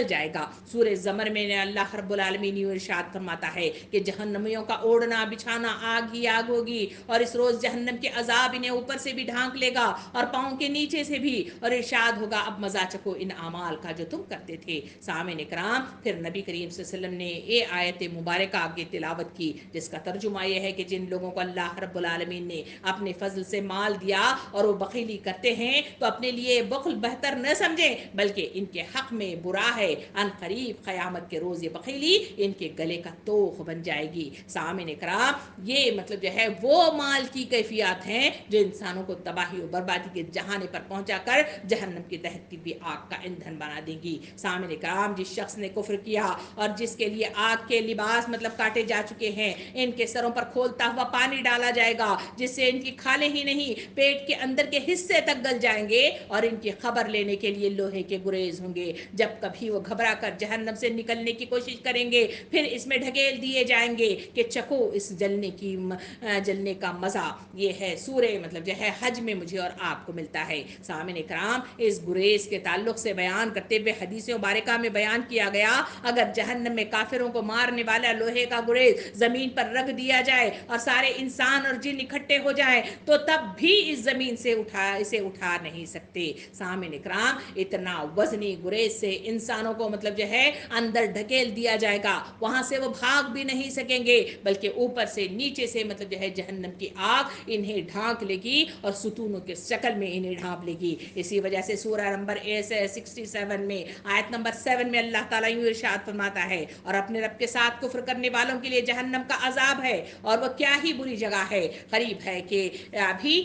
[SPEAKER 1] جائے گا. سورہ زمر میں اللہ رب العالمین یہ ارشاد فرماتا ہے کہ جہنمیوں کا اوڑھنا بچھانا آگ ہی آگ ہوگی اور اس روز جہنم کے عذاب انہیں اوپر سے بھی ڈھانک لے گا اور پاؤں کے نیچے سے بھی, اور ارشاد ہوگا اب مزہ چکھو ان اعمال کا جو تم کرتے تھے. سامعین کرام پھر نبی کریم صلی اللہ علیہ وسلم نے یہ آیت مبارکہ آگے تلاوت کی جس کا ترجمہ یہ ہے کہ جن لوگوں کو اللہ رب العالمین نے اپنے فضل سے مال دیا اور وہ بخیلی کرتے ہیں تو اپنے لیے بخل بہتر نہ سمجھیں بلکہ ان کے حق میں برا ہے. ان قریب قیامت کے روز یہ بخیلی ان کے گلے کا توخ بن جائے گی. سامعین کرام یہ مطلب جو ہے وہ مال کی کیفیات ہیں جو انسانوں کو تباہی و بربادی کے جہانے پر پہنچا کر جہنم کی دہتی ہوئی آگ کا ایندھن بنا دیں گی. سامعین کرام جس شخص نے کفر کیا اور جس کے لیے آگ کے لباس مطلب کاٹے جا چکے ہیں ان کے سروں پر کھولتا ہوا پانی ڈالا جائے گا جس سے ان کی کھالیں ہی نہیں پیٹ کے اندر کے حصے تک گل جائیں گے اور ان کی خبر لینے کے لیے لوہے کے گریز ہوں گے. جب کبھی وہ گھبرا کر جہنم سے نکلنے کی کوشش کریں گے پھر اس میں ڈھکیل دیے جائیں گے کہ چکھو اس جلنے کا مزہ. یہ ہے سورہ مطلب جو ہے حج میں مجھے اور آپ کو ملتا ہے. سامعین کرام اس گریز کے تعلق سے بیان کرتے ہوئے حدیث مبارکہ میں بیان کیا گیا اگر جہنم میں کافروں کو مارنے والا لوہے کا گریز زمین پر رکھ دیا جائے اور سارے انسان اور جن اکٹھے ہو جائیں تو تب بھی اس زمین سے اسے اٹھا نہیں سکتے. سامعین کرام اتنا وزنی گریز سے انسانوں کو مطلب جو ہے اندر ڈھکیل دیا جائے گا وہاں سے وہ بھاگ بھی نہیں سکیں گے بلکہ اوپر سے نیچے سے مطلب جو ہے جہنم کی آگ انہیں ڈھانک لے گی اور ستونوں کے شکل میں انہیں ڈھانپ لے گی. اسی وجہ سے سورہ نمبر 67 میں آیت نمبر 7 میں اللہ تعالیٰ یوں ارشاد فرماتا ہے اور اپنے رب کے ساتھ کفر کرنے والوں کے لیے جہنم کا عذاب ہے اور وہ کیا ہی بری جگہ ہے. قریب ہے کہ ابھی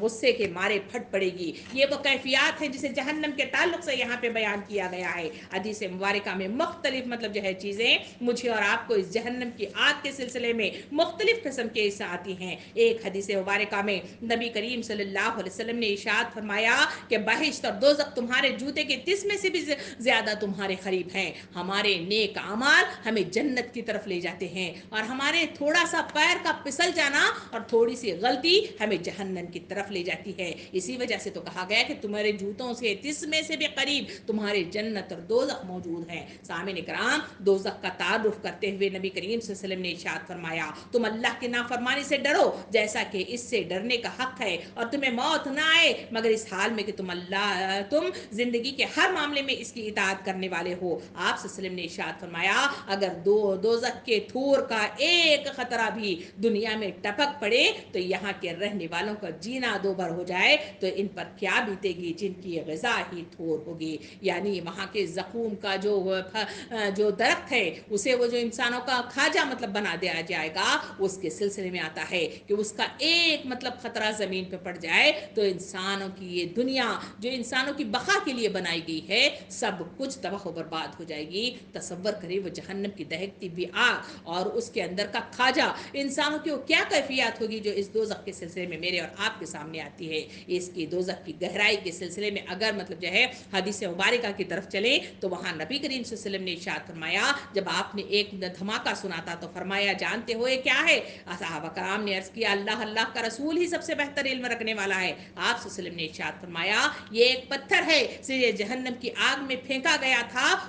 [SPEAKER 1] غصے کے مارے پھٹ پڑے گی. یہ وہ کیفیات ہیں جسے جہنم کے تعلق سے یہاں پہ بیان کیا گیا ہے. حدیث مبارکہ میں مختلف مطلب جو ہے چیزیں مجھے اور آپ کو اس جہنم کی آگ کے سلسلے میں مختلف قسم کے حصہ آتی ہیں. ایک حدیث مبارکہ میں نبی کریم صلی اللہ علیہ وسلم نے ارشاد فرمایا کہ بہشت اور دوزخ تمہارے جوتے کے تس میں سے بھی زیادہ تمہارے قریب ہیں. ہمارے نیک اعمال ہمیں جنت کی طرف لے جاتے ہیں اور ہمارے تھوڑا سا پیر کا پھسل جانا اور تھوڑی سی غلطی ہمیں جہنم کی طرف لے جاتی ہے. اسی وجہ سے تو کہا گیا کہ تمہارے جوتوں سے تس میں سے بھی قریب تمہارے جنت اور دوزخ موجود ہیں. سامعین کرام دوزخ کا تعارف کرتے ہوئے نبی کریم صلی اللہ علیہ وسلم نے ارشاد فرمایا تم اللہ کی نافرمانی سے ڈرو جیسا کہ اس سے ڈرنے کا حق ہے اور تمہیں موت نہ آئے مگر اس حال میں کہ تم زندگی کے ہر معاملے میں اس کی اطاعت کرنے والے ہو. آپ صلی اللہ علیہ وسلم نے ارشاد فرمایا اگر دوزخ کے تھور کا ایک خطرہ بھی دنیا میں ٹپک پڑے تو یہاں کے رہنے والوں کا جینا دو بھر ہو جائے تو ان پر کیا بیتے گی جن کی غذا ہی تھور ہوگی. یعنی وہاں کے زقوم کا جو درخت ہے اسے وہ جو انسانوں کا کھاجا مطلب بنا دیا جائے گا اس کے سلسلے میں آتا ہے کہ اس کا ایک مطلب خطرہ زمین پہ پڑ جائے تو انسانوں کی یہ دنیا جو انسانوں کی بقا کے لیے بنائی گئی ہے سب کچھ تباہ و برباد ہو جائے گی. تصور کریں وہ جہنم کی دہکتی بھی آگ اور اس کے اندر کا کھاجا انسانوں کی وہ کیا کیفیات ہوگی جو اس دوزخ کے سلسلے میں میرے اور آپ کے سامنے آتی ہے. اس کی دوزخ کی گہرائی کے سلسلے میں اگر مطلب جو ہے حدیث مبارکہ کی طرف چلیں تو وہاں نبی کریم صلی اللہ علیہ وسلم نے ارشاد فرمایا جب آپ نے ایک دھماکہ سنا تھا تو فرمایا جانتے ہو یہ کیا ہے؟ صحابہ کرام نے عرض کیا اللہ کا رسول ہی سب سے بہتر علم رکھنے والا ہے. آپ صلی اللہ علیہ وسلم نے ارشاد فرمایا یہ ایک پتھر ہے جہنم کی آگ میں پھینکا گیا تھا